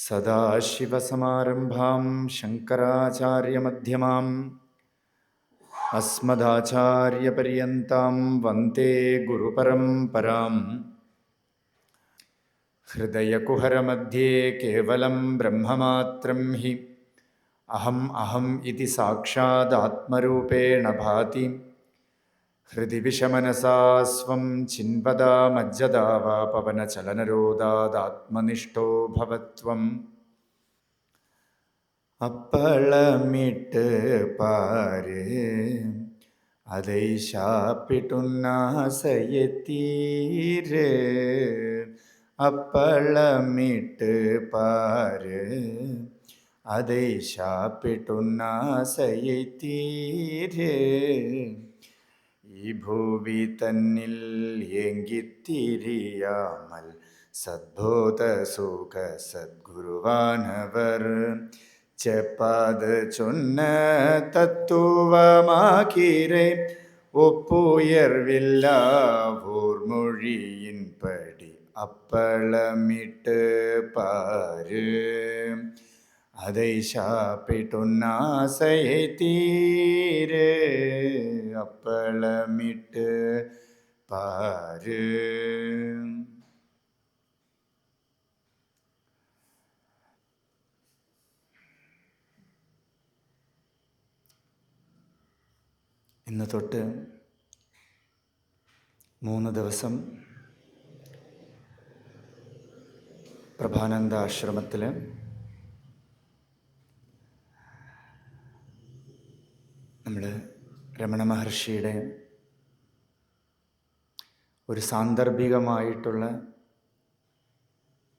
സദാശിവസമാരംഭാം ശങ്കരാചാര്യമധ്യമാം അസ്മദാചാര്യപര്യന്താം വന്ദേ ഗുരുപരമ്പരാം. ഹൃദയകുഹരമധ്യേ കേവലം ബ്രഹ്മമാത്രം ഹി അഹം ഇതി സാക്ഷാദാത്മരൂപേണ ഭാതി. ഹൃദി വിഷമനസാ സ്വം ചിൻപദാമജ്ജദാ വാ പവനചലനരോധാദാത്മനിഷ്ഠോ ഭവത്വം. அப்பளமிட்டு பாரு அதை சாப்பிட்டுன்னா செய்யத்தீரு. அப்பளமிட்டு பாரு அதை சாப்பிட்டுன்னா செய்யத்தீரு. ഈ ഭൂവി തന്നിൽ ഏങ്കിത്തിരിയാമൽ സദ്ബോധ സുഖ സദ്ഗുരുവാനവർ ചെപ്പാത് ചൊന്ന തത്തുവമാക്കിരെ ഒപ്പുയർവില്ല ഓർമൊഴിയിൻ പടി. அப்பளமிட்டு பாரு அதை சாப்பிட்டுன்னா செய்யத்தீரு. அப்பளமிட்டு பாரு. ഇന്ന് തൊട്ട് 3 ദിവസം പ്രഭാനന്ദ ആശ്രമത്തിൽ നമ്മൾ രമണ മഹർഷിയുടെ ഒരു സാന്ദർഭികമായിട്ടുള്ള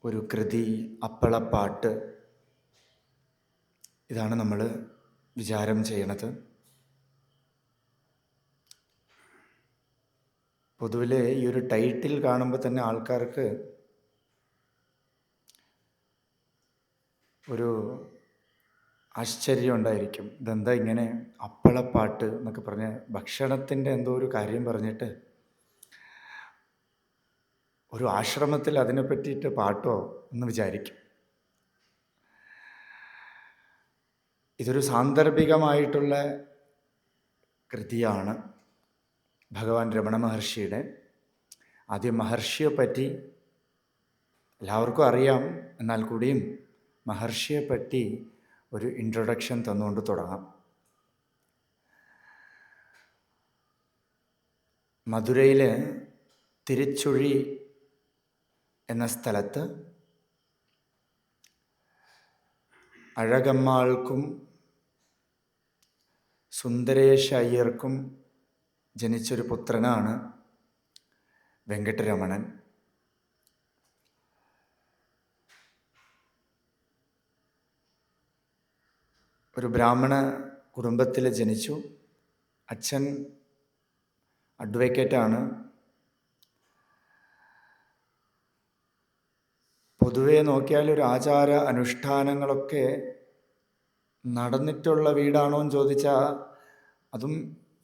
ഒരു കൃതി അപ്പളപ്പാട്ട്, ഇതാണ് നമ്മൾ വിചാരം ചെയ്യണത്. പൊതുവിൽ ഈ ഒരു ടൈറ്റിൽ കാണുമ്പോൾ തന്നെ ആൾക്കാർക്ക് ഒരു ആശ്ചര്യം ഉണ്ടായിരിക്കും. ഇതെന്താ ഇങ്ങനെ അപ്പളപ്പാട്ട് എന്നൊക്കെ പറഞ്ഞ് ഭക്ഷണത്തിൻ്റെ എന്തോ ഒരു കാര്യം പറഞ്ഞിട്ട് ഒരു ആശ്രമത്തിൽ അതിനെ പറ്റിയിട്ട് പാട്ടോ എന്ന് വിചാരിക്കും. ഇതൊരു സാന്ദർഭികമായിട്ടുള്ള കൃതിയാണ് ഭഗവാൻ രമണ മഹർഷിയുടെ. ആദ്യം മഹർഷിയെ പറ്റി എല്ലാവർക്കും അറിയാം, എന്നാൽ കൂടിയും മഹർഷിയെ പറ്റി ഒരു ഇൻട്രൊഡക്ഷൻ തന്നുകൊണ്ട് തുടങ്ങാം. മധുരയിൽ തിരുച്ചുഴി എന്ന സ്ഥലത്ത് അഴകമ്മാൾക്കും സുന്ദരേശ അയ്യർക്കും ജനിച്ചൊരു പുത്രനാണ് വെങ്കട്ടരമണൻ. ഒരു ബ്രാഹ്മണ കുടുംബത്തിൽ ജനിച്ചു. അച്ഛൻ അഡ്വക്കേറ്റാണ്. പൊതുവെ നോക്കിയാൽ ഒരു ആചാര അനുഷ്ഠാനങ്ങളൊക്കെ നടന്നിട്ടുള്ള വീടാണോ എന്ന് ചോദിച്ചാൽ അതും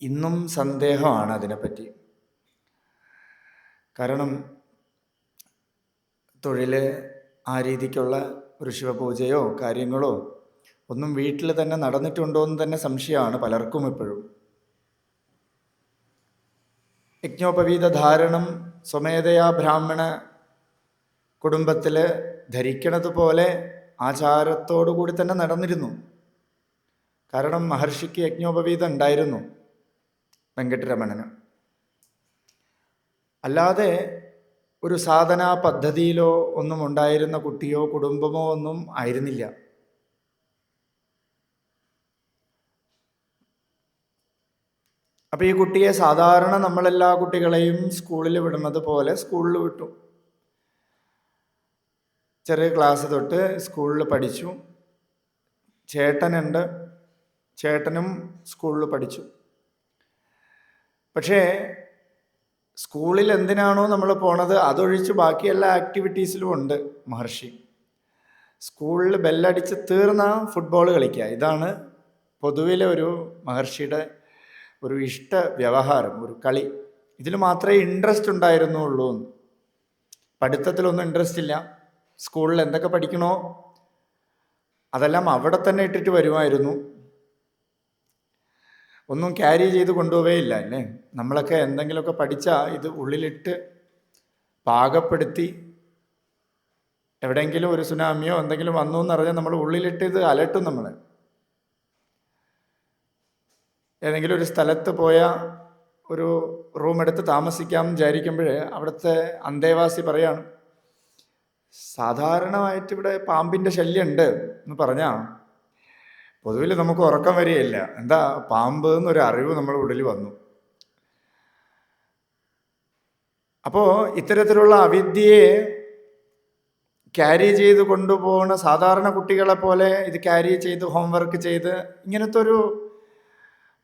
ഇന്നും സന്ദേഹമാണ് അതിനെപ്പറ്റി. കാരണം തൊഴിൽ ആ രീതിക്കുള്ള ഒരു ശിവപൂജയോ കാര്യങ്ങളോ ഒന്നും വീട്ടിൽ തന്നെ നടന്നിട്ടുണ്ടോ എന്ന് തന്നെ സംശയമാണ് പലർക്കും ഇപ്പോഴും. യജ്ഞോപവീത ധാരണം സ്വമേധയാ ബ്രാഹ്മണ കുടുംബത്തിൽ ധരിക്കണത് പോലെ ആചാരത്തോടു കൂടി തന്നെ നടന്നിരുന്നു. കാരണം മഹർഷിക്ക് യജ്ഞോപവീതം ഉണ്ടായിരുന്നു വെങ്കട്ടരമണന്. അല്ലാതെ ഒരു സാധനാ പദ്ധതിയിലോ ഒന്നും ഉണ്ടായിരുന്ന കുട്ടിയോ കുടുംബമോ ഒന്നും ആയിരുന്നില്ല. അപ്പോൾ ഈ കുട്ടിയെ സാധാരണ നമ്മളെല്ലാ കുട്ടികളെയും സ്കൂളിൽ വിടുന്നത് പോലെ സ്കൂളിൽ വിട്ടു. ചെറിയ ക്ലാസ് തൊട്ട് സ്കൂളിൽ പഠിച്ചു. ചേട്ടനുണ്ട്, ചേട്ടനും സ്കൂളിൽ പഠിച്ചു. പക്ഷേ സ്കൂളിൽ എന്തിനാണോ നമ്മൾ പോണത് അതൊഴിച്ച് ബാക്കി എല്ലാ ആക്ടിവിറ്റീസിലും ഉണ്ട് മഹർഷി. സ്കൂളിൽ ബെല്ലടിച്ച് തീർന്ന ഫുട്ബോൾ കളിക്കുക, ഇതാണ് പൊതുവിലെ ഒരു മഹർഷിയുടെ ഒരു ഇഷ്ട വ്യവഹാരം, ഒരു കളി. ഇതിൽ മാത്രമേ ഇൻട്രസ്റ്റ് ഉണ്ടായിരുന്നുള്ളൂ. പഠിത്തത്തിലൊന്നും ഇൻട്രസ്റ്റ് ഇല്ല. സ്കൂളിൽ എന്തൊക്കെ പഠിക്കണോ അതെല്ലാം അവിടെ തന്നെ ഇട്ടിട്ട് വരുമായിരുന്നു. ഒന്നും ക്യാരി ചെയ്ത് കൊണ്ടുപോവേയില്ല അല്ലേ. നമ്മളൊക്കെ എന്തെങ്കിലുമൊക്കെ പഠിച്ചാൽ ഇത് ഉള്ളിലിട്ട് പാകപ്പെടുത്തി, എവിടെയെങ്കിലും ഒരു സുനാമിയോ എന്തെങ്കിലും വന്നു എന്ന് പറഞ്ഞാൽ നമ്മൾ ഉള്ളിലിട്ട് ഇത് അലട്ടും. നമ്മൾ ഏതെങ്കിലും ഒരു സ്ഥലത്ത് പോയ ഒരു റൂം എടുത്ത് താമസിക്കാം വിചാരിക്കുമ്പോൾ അവിടുത്തെ അന്തേവാസി പറയാണ്, സാധാരണമായിട്ട് ഇവിടെ പാമ്പിൻ്റെ ശല്യമുണ്ട് എന്ന് പറഞ്ഞാൽ പൊതുവിൽ നമുക്ക് ഉറക്കം വരികയില്ല. എന്താ പാമ്പ് എന്നൊരു അറിവ് നമ്മുടെ ഉള്ളിൽ വന്നു. അപ്പോൾ ഇത്തരത്തിലുള്ള അവിദ്യയെ ക്യാരി ചെയ്ത് കൊണ്ടുപോകുന്ന സാധാരണ കുട്ടികളെ പോലെ ഇത് ക്യാരി ചെയ്ത് ഹോംവർക്ക് ചെയ്ത് ഇങ്ങനത്തെ ഒരു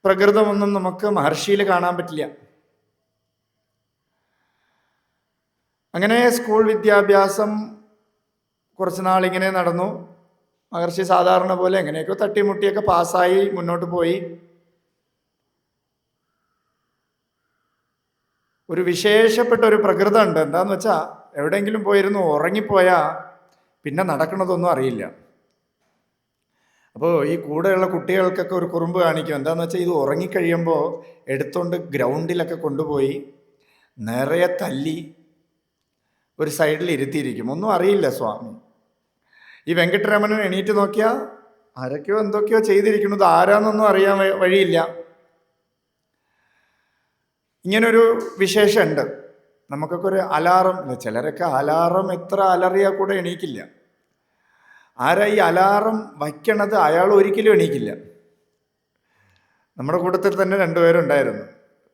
പ്രകൃതമൊന്നും നമുക്ക് മഹർഷിയിൽ കാണാൻ പറ്റില്ല. അങ്ങനെ സ്കൂൾ വിദ്യാഭ്യാസം കുറച്ച് നാളിങ്ങനെ നടന്നു. മഹർഷി സാധാരണ പോലെ എങ്ങനെയൊക്കെ തട്ടിമുട്ടിയൊക്കെ പാസ്സായി മുന്നോട്ട് പോയി. ഒരു വിശേഷപ്പെട്ട ഒരു പ്രകൃതം ഉണ്ട്. എന്താന്ന് വെച്ചാൽ എവിടെയെങ്കിലും പോയിരുന്നു ഉറങ്ങിപ്പോയാൽ പിന്നെ നടക്കണതൊന്നും അറിയില്ല. അപ്പോൾ ഈ കൂടെയുള്ള കുട്ടികൾക്കൊക്കെ ഒരു കുറുമ്പ് കാണിക്കും. എന്താണെന്ന് വെച്ചാൽ ഇത് ഉറങ്ങിക്കഴിയുമ്പോൾ എടുത്തുകൊണ്ട് ഗ്രൗണ്ടിലൊക്കെ കൊണ്ടുപോയി നിറയെ തല്ലി ഒരു സൈഡിൽ ഇരുത്തിയിരിക്കും. ഒന്നും അറിയില്ല സ്വാമി. ഈ വെങ്കട്ടരമണൻ എണീറ്റ് നോക്കിയാൽ ആരൊക്കെയോ എന്തൊക്കെയോ ചെയ്തിരിക്കുന്നത്, ആരാന്നൊന്നും അറിയാൻ വഴിയില്ല. ഇങ്ങനൊരു വിശേഷമുണ്ട്. നമുക്കൊക്കെ ഒരു അലാറം, ചിലരൊക്കെ അലാറം എത്ര അലറിയാൽ കൂടെ എണീക്കില്ല. ആരാ ഈ അലാറം വയ്ക്കണത് അയാൾ ഒരിക്കലും എണീക്കില്ല. നമ്മുടെ കൂട്ടത്തിൽ തന്നെ രണ്ടുപേരുണ്ടായിരുന്നു.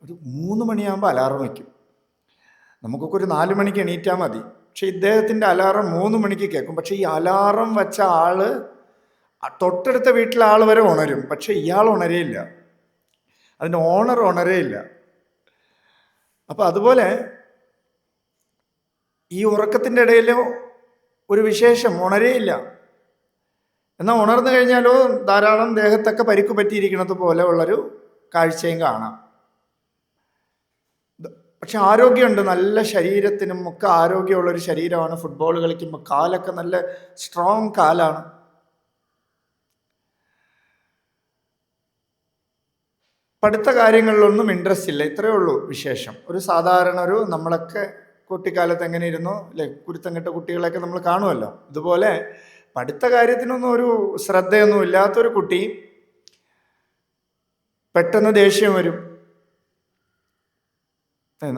ഒരു 3 മണിയാകുമ്പോൾ അലാറം വയ്ക്കും. നമുക്കൊക്കെ ഒരു 4 മണിക്ക് എണീറ്റാൽ മതി. പക്ഷെ ഇദ്ദേഹത്തിൻ്റെ അലാറം 3 മണിക്ക് കേൾക്കും. പക്ഷെ ഈ അലാറം വച്ച ആള് തൊട്ടടുത്ത വീട്ടിലെ ആൾ വരെ ഉണരും. പക്ഷെ ഇയാൾ ഉണരേയില്ല, അതിൻ്റെ ഓണർ ഉണരേയില്ല. അപ്പം അതുപോലെ ഈ ഉറക്കത്തിൻ്റെ ഇടയിൽ ഒരു വിശേഷം ഉണരേയില്ല. എന്നാൽ ഉണർന്നു കഴിഞ്ഞാലോ ധാരാളം ദേഹത്തൊക്കെ പരിക്ക് പറ്റിയിരിക്കുന്നത് പോലെ ഉള്ളൊരു കാഴ്ചയും കാണാം. പക്ഷെ ആരോഗ്യമുണ്ട്, നല്ല ശരീരത്തിനും ഒക്കെ ആരോഗ്യമുള്ളൊരു ശരീരമാണ്. ഫുട്ബോൾ കളിക്കുമ്പോൾ കാലൊക്കെ നല്ല സ്ട്രോങ് കാലാണ്. പഠിത്ത കാര്യങ്ങളിലൊന്നും ഇൻട്രസ്റ്റ് ഇല്ല. ഇത്രയേ ഉള്ളൂ വിശേഷം. ഒരു സാധാരണ ഒരു നമ്മളൊക്കെ കുട്ടിക്കാലത്ത് എങ്ങനെ ഇരുന്നോ അല്ലെ, കുരുത്തം കെട്ട കുട്ടികളെയൊക്കെ നമ്മൾ കാണുമല്ലോ. ഇതുപോലെ പഠിത്ത കാര്യത്തിനൊന്നും ഒരു ശ്രദ്ധയൊന്നും ഇല്ലാത്തൊരു കുട്ടി പെട്ടെന്ന് ദേഷ്യം വരും.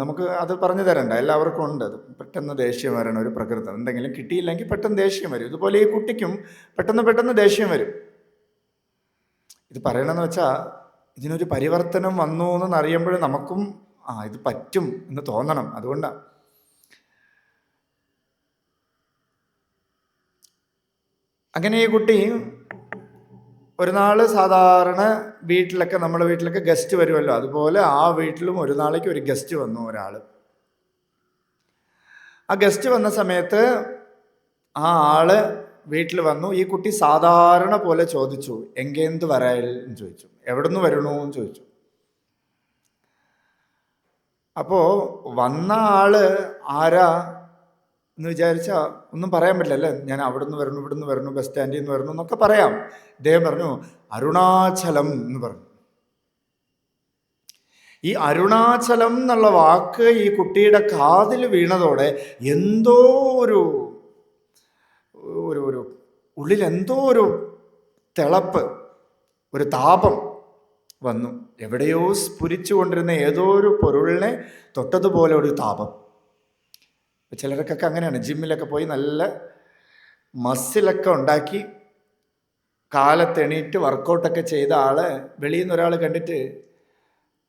നമുക്ക് അത് പറഞ്ഞു തരണ്ട, എല്ലാവർക്കും ഉണ്ട് അത്. പെട്ടെന്ന് ദേഷ്യം വരണം ഒരു പ്രകൃതം. എന്തെങ്കിലും കിട്ടിയില്ലെങ്കിൽ പെട്ടെന്ന് ദേഷ്യം വരും. ഇതുപോലെ ഈ കുട്ടിക്കും പെട്ടെന്ന് ദേഷ്യം വരും. ഇത് പറയണമെന്ന് വെച്ചാൽ ഇതിനൊരു പരിവർത്തനം വന്നു എന്ന് അറിയുമ്പോൾ നമുക്കും ഇത് പറ്റും എന്ന് തോന്നണം. അതുകൊണ്ടാണ്. അങ്ങനെ ഈ കുട്ടി ഒരു നാൾ സാധാരണ വീട്ടിലൊക്കെ, നമ്മുടെ വീട്ടിലൊക്കെ ഗസ്റ്റ് വരുമല്ലോ, അതുപോലെ ആ വീട്ടിലും ഒരു നാളേക്ക് ഒരു ഗസ്റ്റ് വന്നു ഒരാൾ. ആ ഗസ്റ്റ് വന്ന സമയത്ത് ആ ആള് വീട്ടിൽ വന്നു. ഈ കുട്ടി സാധാരണ പോലെ ചോദിച്ചു, എങ്കേന്ത് വരാൽ എന്ന് ചോദിച്ചു, എവിടുന്ന് വരണു എന്ന് ചോദിച്ചു. അപ്പോൾ വന്ന ആള് ആരാ എന്ന് വിചാരിച്ചാൽ ഒന്നും പറയാൻ പറ്റില്ല അല്ലേ. ഞാൻ അവിടുന്ന് വരണു, ഇവിടുന്ന് വരണു, ബസ് സ്റ്റാൻഡിൽ നിന്ന് വരണു എന്നൊക്കെ പറയാം. ഇദ്ദേഹം പറഞ്ഞു അരുണാചലം എന്ന് പറഞ്ഞു. ഈ അരുണാചലം എന്നുള്ള വാക്ക് ഈ കുട്ടിയുടെ കാതിൽ വീണതോടെ എന്തോ ഒരു ഒരു ഉള്ളിൽ എന്തോ ഒരു തിളപ്പ്, ഒരു താപം വന്നു. എവിടെയോ സ്ഫുരിച്ചു കൊണ്ടിരുന്ന ഏതോ ഒരു പൊരുളിനെ തൊട്ടതുപോലെ ഒരു താപം. ചിലർക്കൊക്കെ അങ്ങനെയാണ്. ജിമ്മിലൊക്കെ പോയി നല്ല മസിലൊക്കെ ഉണ്ടാക്കി കാലത്തെണീറ്റ് വർക്കൗട്ടൊക്കെ ചെയ്ത ആള് വെളിയിൽ നിന്ന് ഒരാൾ കണ്ടിട്ട്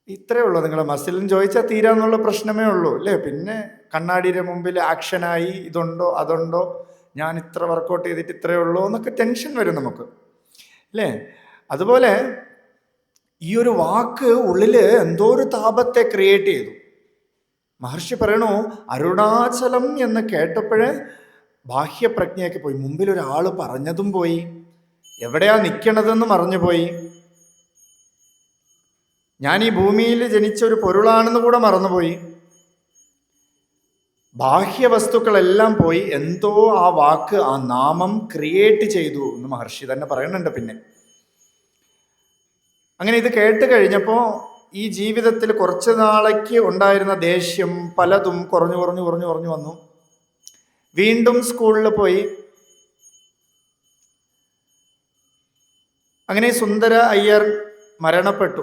ഇത്രയേ ഉള്ളൂ നിങ്ങളെ മസിലെന്ന് ചോദിച്ചാൽ തീരാന്നുള്ള പ്രശ്നമേ ഉള്ളൂ അല്ലേ. പിന്നെ കണ്ണാടിയുടെ മുമ്പിൽ ആക്ഷനായി, ഇതുണ്ടോ അതുണ്ടോ, ഞാൻ ഇത്ര വർക്കൗട്ട് ചെയ്തിട്ട് ഇത്രയേ ഉള്ളൂ എന്നൊക്കെ ടെൻഷൻ വരും നമുക്ക് അല്ലേ. അതുപോലെ ഈ ഒരു വാക്ക് ഉള്ളിൽ എന്തോ ഒരു താപത്തെ ക്രിയേറ്റ് ചെയ്തു. മഹർഷി പറയണു അരുണാചലം എന്ന് കേട്ടപ്പോഴേ ബാഹ്യപ്രജ്ഞയൊക്കെ പോയി. മുമ്പിൽ ഒരാൾ പറഞ്ഞതും പോയി, എവിടെയാ നിൽക്കണതെന്ന് മറന്നുപോയി. ഞാൻ ഈ ഭൂമിയിൽ ജനിച്ച ഒരു പൊരുളാണെന്ന് കൂടെ മറന്നുപോയി. ബാഹ്യവസ്തുക്കളെല്ലാം പോയി എന്തോ ആ വാക്ക്, ആ നാമം ക്രിയേറ്റ് ചെയ്തു എന്ന് മഹർഷി തന്നെ പറയുന്നുണ്ട്. പിന്നെ അങ്ങനെ ഇത് കേട്ട് കഴിഞ്ഞപ്പോൾ ഈ ജീവിതത്തിൽ കുറച്ച് നാളേക്ക് ഉണ്ടായിരുന്ന ദേഷ്യം പലതും കുറഞ്ഞു കുറഞ്ഞു കുറഞ്ഞു കുറഞ്ഞു വന്നു. വീണ്ടും സ്കൂളിൽ പോയി. അങ്ങനെ സുന്ദര അയ്യർ മരണപ്പെട്ടു.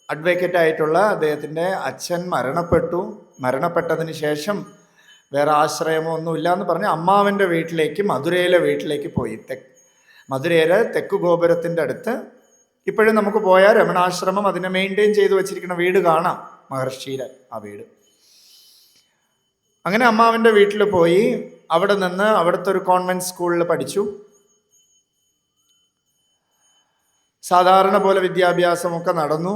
അഡ്വക്കേറ്റ് ആയിട്ടുള്ള അദ്ദേഹത്തിൻ്റെ അച്ഛൻ മരണപ്പെട്ടു. മരണപ്പെട്ടതിന് ശേഷം വേറെ ആശ്രയമോ ഒന്നുമില്ല എന്ന് പറഞ്ഞ് അമ്മാവൻ്റെ വീട്ടിലേക്ക്, മധുരയിലെ വീട്ടിലേക്ക് പോയി. മധുരയിലെ തെക്കു ഗോപുരത്തിൻ്റെ അടുത്ത് ഇപ്പോഴും നമുക്ക് പോയാൽ രമണാശ്രമം അതിനെ മെയിൻറ്റെയിൻ ചെയ്തു വെച്ചിരിക്കുന്ന വീട് കാണാം, മഹർഷിയുടെ ആ വീട്. അങ്ങനെ അമ്മാവൻ്റെ വീട്ടിൽ പോയി. അവിടെ നിന്ന് അവിടുത്തെ ഒരു കോൺവെന്റ് സ്കൂളിൽ പഠിച്ചു. സാധാരണ പോലെ വിദ്യാഭ്യാസമൊക്കെ നടന്നു.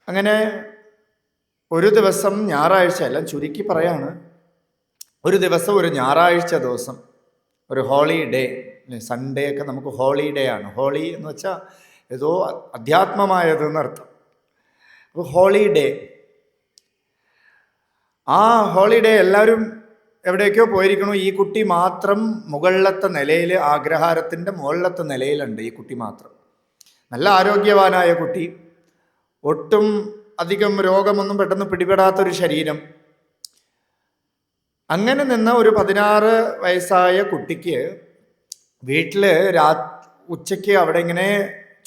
അങ്ങനെ ഒരു ദിവസം ഞായറാഴ്ച, എല്ലാം ചുരുക്കി പറയാണ്, ഒരു ദിവസം ഒരു ഞായറാഴ്ച ദിവസം, ഒരു ഹോളിഡേ, സൺഡേ ഒക്കെ നമുക്ക് ഹോളിഡേ ആണ്. ഹോളി എന്ന് വെച്ചാൽ ഏതോ അധ്യാത്മമായതെന്നർത്ഥം. അപ്പോൾ ഹോളിഡേ, ആ ഹോളിഡേ എല്ലാവരും എവിടേക്കോ പോയിരിക്കണു. ഈ കുട്ടി മാത്രം മുകളിലത്തെ നിലയിൽ, ആഗ്രഹാരത്തിൻ്റെ മുകളിലത്തെ നിലയിലുണ്ട് ഈ കുട്ടി മാത്രം. നല്ല ആരോഗ്യവാനായ കുട്ടി, ഒട്ടും അധികം രോഗമൊന്നും പെട്ടെന്ന് പിടിപെടാത്തൊരു ശരീരം. അങ്ങനെ നിന്ന ഒരു 16 വയസ്സായ കുട്ടിക്ക് വീട്ടിൽ ഉച്ചയ്ക്ക് അവിടെ ഇങ്ങനെ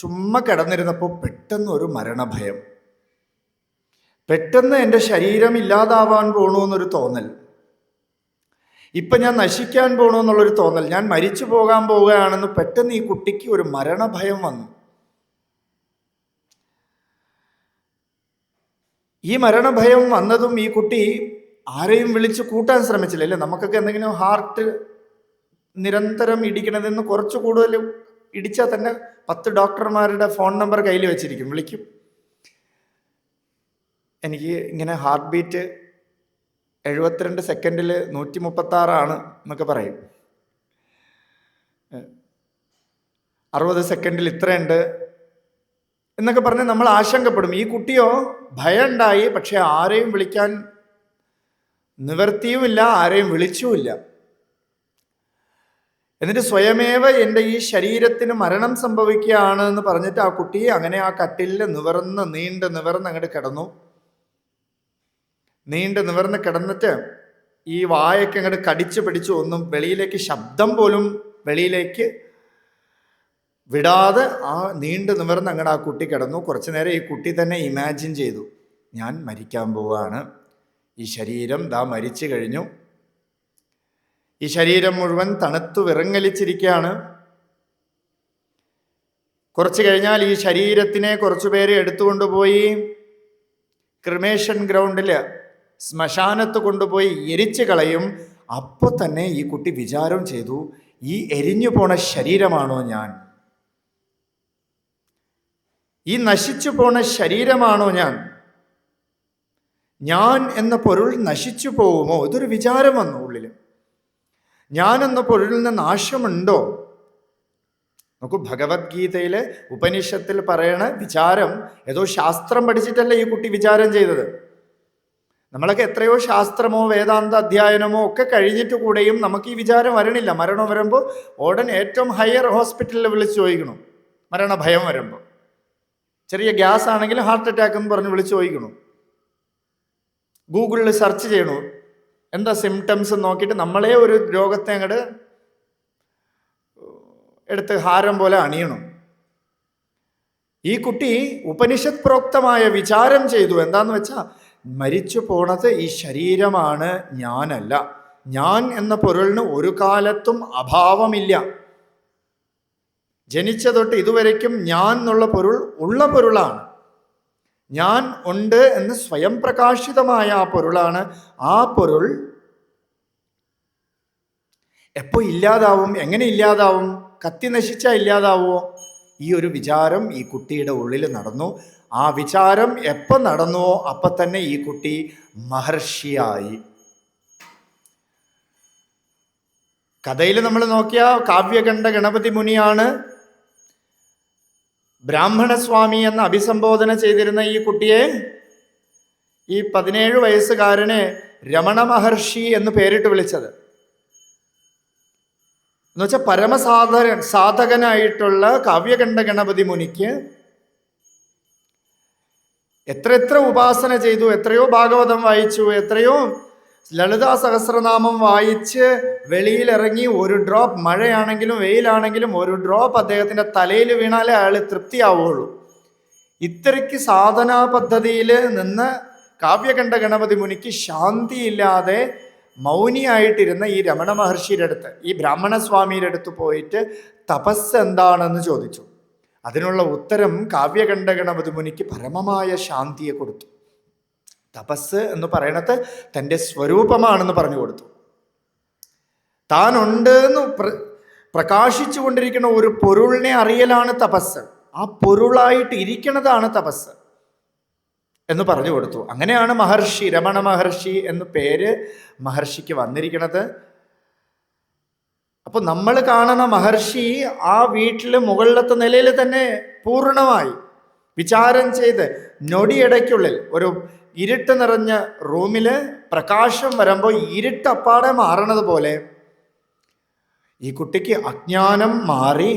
ചുമ്മാ കിടന്നിരുന്നപ്പോൾ പെട്ടെന്ന് ഒരു മരണഭയം. പെട്ടെന്ന് എൻ്റെ ശരീരം ഇല്ലാതാവാൻ പോകണമെന്നൊരു തോന്നൽ, ഇപ്പം ഞാൻ നശിക്കാൻ പോകണമെന്നുള്ളൊരു തോന്നൽ, ഞാൻ മരിച്ചു പോകാൻ പോവുകയാണെന്ന് പെട്ടെന്ന് ഈ കുട്ടിക്ക് ഒരു മരണഭയം വന്നു. ഈ മരണഭയം വന്നതും ഈ കുട്ടി ആരെയും വിളിച്ച് കൂട്ടാൻ ശ്രമിച്ചില്ല. അല്ലേ, നമുക്കൊക്കെ എന്തെങ്കിലും ഹാർട്ട് നിരന്തരം ഇടിക്കണതെന്ന് കുറച്ച് കൂടുതൽ ഇടിച്ചാൽ തന്നെ 10 ഡോക്ടർമാരുടെ ഫോൺ നമ്പർ കയ്യിൽ വെച്ചിരിക്കും, വിളിക്കും. എനിക്ക് ഇങ്ങനെ ഹാർട്ട് ബീറ്റ് 72 സെക്കൻഡിൽ 136 എന്നൊക്കെ പറയും, 60 സെക്കൻഡിൽ ഇത്രയുണ്ട് എന്നൊക്കെ പറഞ്ഞ് നമ്മൾ ആശങ്കപ്പെടും. ഈ കുട്ടിയോ ഭയം ഉണ്ടായി, പക്ഷെ ആരെയും വിളിക്കാൻ നിവർത്തിയുമില്ല, ആരെയും വിളിച്ചുമില്ല. എന്നിട്ട് സ്വയമേവ എൻ്റെ ഈ ശരീരത്തിന് മരണം സംഭവിക്കുകയാണ് എന്ന് പറഞ്ഞിട്ട് ആ കുട്ടി അങ്ങനെ ആ കട്ടിലിൽ നീണ്ട് നിവർന്ന് അങ്ങോട്ട് കിടന്നു. നീണ്ട് നിവർന്ന് കിടന്നിട്ട് ഈ വായൊക്കെ അങ്ങോട്ട് കടിച്ചു പിടിച്ചു. ഒന്നും വെളിയിലേക്ക്, ശബ്ദം പോലും വെളിയിലേക്ക് വിടാതെ ആ നീണ്ടു നിവർന്ന് അങ്ങോട്ട് ആ കുട്ടി കിടന്നു. കുറച്ചു നേരം ഈ കുട്ടി തന്നെ ഇമാജിൻ ചെയ്തു, ഞാൻ മരിക്കാൻ പോവുകയാണ്, ഈ ശരീരം ദാ മരിച്ചു കഴിഞ്ഞു, ഈ ശരീരം മുഴുവൻ തണുത്തു വിറങ്ങലിച്ചിരിക്കുകയാണ്. കുറച്ച് കഴിഞ്ഞാൽ ഈ ശരീരത്തിനെ കുറച്ചു പേര് എടുത്തുകൊണ്ടുപോയി ക്രിമേഷൻ ഗ്രൗണ്ടിൽ, ശ്മശാനത്ത് കൊണ്ടുപോയി എരിച്ചു കളയും. അപ്പോൾ തന്നെ ഈ കുട്ടി വിചാരം ചെയ്തു, ഈ എരിഞ്ഞു പോണ ശരീരമാണോ ഞാൻ? ഈ നശിച്ചു പോണ ശരീരമാണോ ഞാൻ? ഞാൻ എന്ന പൊരുൾ നശിച്ചു പോവുമോ? ഇതൊരു വിചാരം വന്നു ഉള്ളിൽ. ഞാൻ എന്ന പൊരുളിൽ നിന്ന് നാശമുണ്ടോ? നോക്കൂ, ഭഗവത്ഗീതയിലെ ഉപനിഷത്തിൽ പറയണ വിചാരം ഏതോ ശാസ്ത്രം പഠിച്ചിട്ടല്ല ഈ കുട്ടി വിചാരം ചെയ്തത്. നമ്മളൊക്കെ എത്രയോ ശാസ്ത്രമോ വേദാന്ത അധ്യയനമോ ഒക്കെ കഴിഞ്ഞിട്ട് കൂടെയും നമുക്ക് ഈ വിചാരം വരണില്ല. മരണം വരുമ്പോൾ ഉടൻ ഏറ്റവും ഹയർ ഹോസ്പിറ്റലിൽ വിളിച്ച് ചോദിക്കണം, മരണഭയം വരുമ്പോൾ. ചെറിയ ഗ്യാസ് ആണെങ്കിൽ ഹാർട്ട് അറ്റാക്ക് എന്ന് പറഞ്ഞ് വിളിച്ച് ചോദിക്കണം. ഗൂഗിളിൽ സെർച്ച് ചെയ്യണു, എന്താ സിംറ്റംസ് നോക്കിയിട്ട് നമ്മളെ ഒരു രോഗത്തെ അങ്ങോട്ട് എടുത്ത് ഹാരം പോലെ അണിയണം. ഈ കുട്ടി ഉപനിഷത് പ്രോക്തമായ വിചാരം ചെയ്തു. എന്താന്ന് വെച്ചാൽ, മരിച്ചു പോണത് ഈ ശരീരമാണ്, ഞാനല്ല. ഞാൻ എന്ന പൊരുളിന് ഒരു കാലത്തും അഭാവമില്ല. ജനിച്ച തൊട്ട് ഇതുവരയ്ക്കും ഞാൻ എന്നുള്ള പൊരുൾ ഉള്ള പൊരുളാണ്. ഞാൻ ഉണ്ട് എന്ന് സ്വയം പ്രകാശിതമായ ആ പൊരുളാണ്. ആ പൊരുൾ എപ്പോൾ ഇല്ലാതാവും? എങ്ങനെ ഇല്ലാതാവും? കത്തി നശിച്ചാൽ ഇല്ലാതാവുമോ? ഈ ഒരു വിചാരം ഈ കുട്ടിയുടെ ഉള്ളിൽ നടന്നു. ആ വിചാരം എപ്പോൾ നടന്നുവോ അപ്പം തന്നെ ഈ കുട്ടി മഹർഷിയായി. കഥയിൽ നമ്മൾ നോക്കിയാൽ കാവ്യകണ്ഠ ഗണപതി മുനിയാണ് ബ്രാഹ്മണസ്വാമി എന്ന് അഭിസംബോധന ചെയ്തിരുന്ന ഈ കുട്ടിയെ, ഈ 17 വയസ്സുകാരനെ രമണ മഹർഷി എന്ന് പേരിട്ട് വിളിച്ചത്. എന്നുവെച്ചാൽ സാധകനായിട്ടുള്ള കാവ്യകണ്ഠ ഗണപതി മുനിക്ക് എത്ര ഉപാസന ചെയ്തു, എത്രയോ ഭാഗവതം വായിച്ചു, എത്രയോ ലളിതാ സഹസ്രനാമം വായിച്ച് വെളിയിലിറങ്ങി ഒരു ഡ്രോപ്പ്, മഴയാണെങ്കിലും വെയിലാണെങ്കിലും ഒരു ഡ്രോപ്പ് അദ്ദേഹത്തിൻ്റെ തലയിൽ വീണാലേ അയാൾ തൃപ്തിയാവുള്ളൂ. ഇത്രയ്ക്ക് സാധനാ പദ്ധതിയിൽ നിന്ന് കാവ്യകണ്ഠ ഗണപതി മുനിക്ക് ശാന്തിയില്ലാതെ മൗനിയായിട്ടിരുന്ന ഈ രമണ മഹർഷിയുടെ അടുത്ത്, ഈ ബ്രാഹ്മണസ്വാമിയുടെ അടുത്ത് പോയിട്ട് തപസ് എന്താണെന്ന് ചോദിച്ചു. അതിനുള്ള ഉത്തരം കാവ്യകണ്ഠ ഗണപതി മുനിക്ക് പരമമായ ശാന്തിയെ കൊടുത്തു. തപസ് എന്ന് പറയണത് തൻ്റെ സ്വരൂപമാണെന്ന് പറഞ്ഞു കൊടുത്തു. താനുണ്ട് എന്ന് പ്രകാശിച്ചു കൊണ്ടിരിക്കുന്ന ഒരു പൊരുളിനെ അറിയലാണ് തപസ്. ആ പൊരുളായിട്ട് ഇരിക്കുന്നതാണ് തപസ് എന്ന് പറഞ്ഞു കൊടുത്തു. അങ്ങനെയാണ് മഹർഷി, രമണ മഹർഷി എന്ന് പേര് മഹർഷിക്ക് വന്നിരിക്കുന്നത്. അപ്പൊ നമ്മൾ കാണുന്ന മഹർഷി ആ വീട്ടിൽ മുകളിലത്തെ നിലയിൽ തന്നെ പൂർണ്ണമായി വിചാരം ചെയ്ത് ഞൊടിയിടയ്ക്കുള്ളിൽ ഒരു ഇരുട്ട് നിറഞ്ഞ റൂമില് പ്രകാശം വരുമ്പോൾ ഇരുട്ടപ്പാടെ മാറണത് പോലെ ഈ കുട്ടിക്ക് അജ്ഞാനം മാറി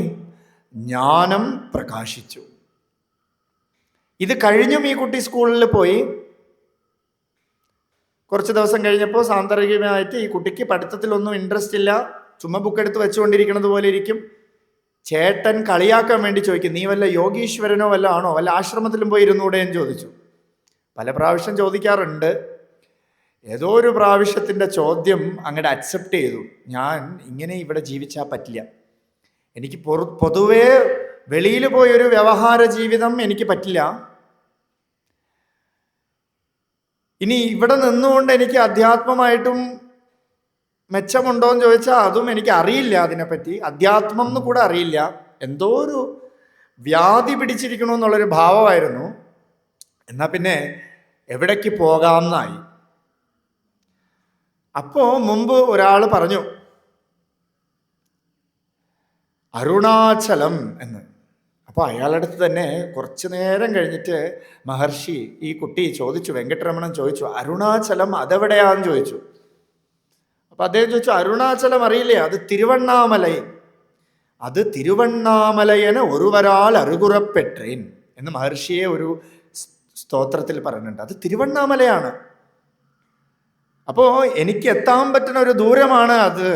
ജ്ഞാനം പ്രകാശിച്ചു. ഇത് കഴിഞ്ഞും ഈ കുട്ടി സ്കൂളിൽ പോയി. കുറച്ച് ദിവസം കഴിഞ്ഞപ്പോൾ സാന്ദർഭികമായിട്ട് ഈ കുട്ടിക്ക് പഠിത്തത്തിലൊന്നും ഇൻട്രസ്റ്റ് ഇല്ല, ചുമ്മാ ബുക്ക് എടുത്ത് വെച്ചുകൊണ്ടിരിക്കുന്നത് പോലെ ഇരിക്കും. ചേട്ടൻ കളിയാക്കാൻ വേണ്ടി ചോദിക്കും, നീ വല്ല യോഗീശ്വരനോ വല്ല ആണോ, വല്ല ആശ്രമത്തിലും പോയി ഇരുന്നൂടെ എന്ന് ചോദിച്ചു. പല പ്രാവശ്യം ചോദിക്കാറുണ്ട്. ഏതോ ഒരു പ്രാവശ്യത്തിൻ്റെ ചോദ്യം അങ്ങോട്ട് അക്സെപ്റ്റ് ചെയ്തു. ഞാൻ ഇങ്ങനെ ഇവിടെ ജീവിച്ചാൽ പറ്റില്ല, എനിക്ക് പൊതുവേ വെളിയിൽ പോയൊരു വ്യവഹാര ജീവിതം എനിക്ക് പറ്റില്ല. ഇനി ഇവിടെ നിന്നുകൊണ്ട് എനിക്ക് അധ്യാത്മമായിട്ടും മെച്ചമുണ്ടോ എന്ന് ചോദിച്ചാൽ അതും എനിക്ക് അറിയില്ല. അതിനെപ്പറ്റി അധ്യാത്മം എന്ന് കൂടെ അറിയില്ല. എന്തോ ഒരു വ്യാധി പിടിച്ചിരിക്കണമെന്നുള്ളൊരു ഭാവമായിരുന്നു. എന്നാൽ പിന്നെ എവിടേക്ക് പോകാമെന്നായി. അപ്പോൾ മുമ്പ് ഒരാൾ പറഞ്ഞു അരുണാചലം എന്ന്. അപ്പോൾ അയാളുടെ അടുത്ത് തന്നെ കുറച്ച് നേരം കഴിഞ്ഞിട്ട് മഹർഷി ഈ കുട്ടി ചോദിച്ചു, വെങ്കട്ടരമണൻ ചോദിച്ചു, അരുണാചലം അതെവിടെയാന്ന് ചോദിച്ചു. അപ്പം അദ്ദേഹം ചോദിച്ചു, അരുണാചലം അറിയില്ലേ, അത് തിരുവണ്ണാമലൈ, അത് തിരുവണ്ണാമലയന് ഒരുവരാൾ അരുകുറപ്പെട്രേൻ എന്ന് മഹർഷിയെ ഒരു സ്തോത്രത്തിൽ പറയുന്നുണ്ട്. അത് തിരുവണ്ണാമലയാണ്. അപ്പോൾ എനിക്ക് എത്താൻ പറ്റുന്ന ഒരു ദൂരമാണ് അത്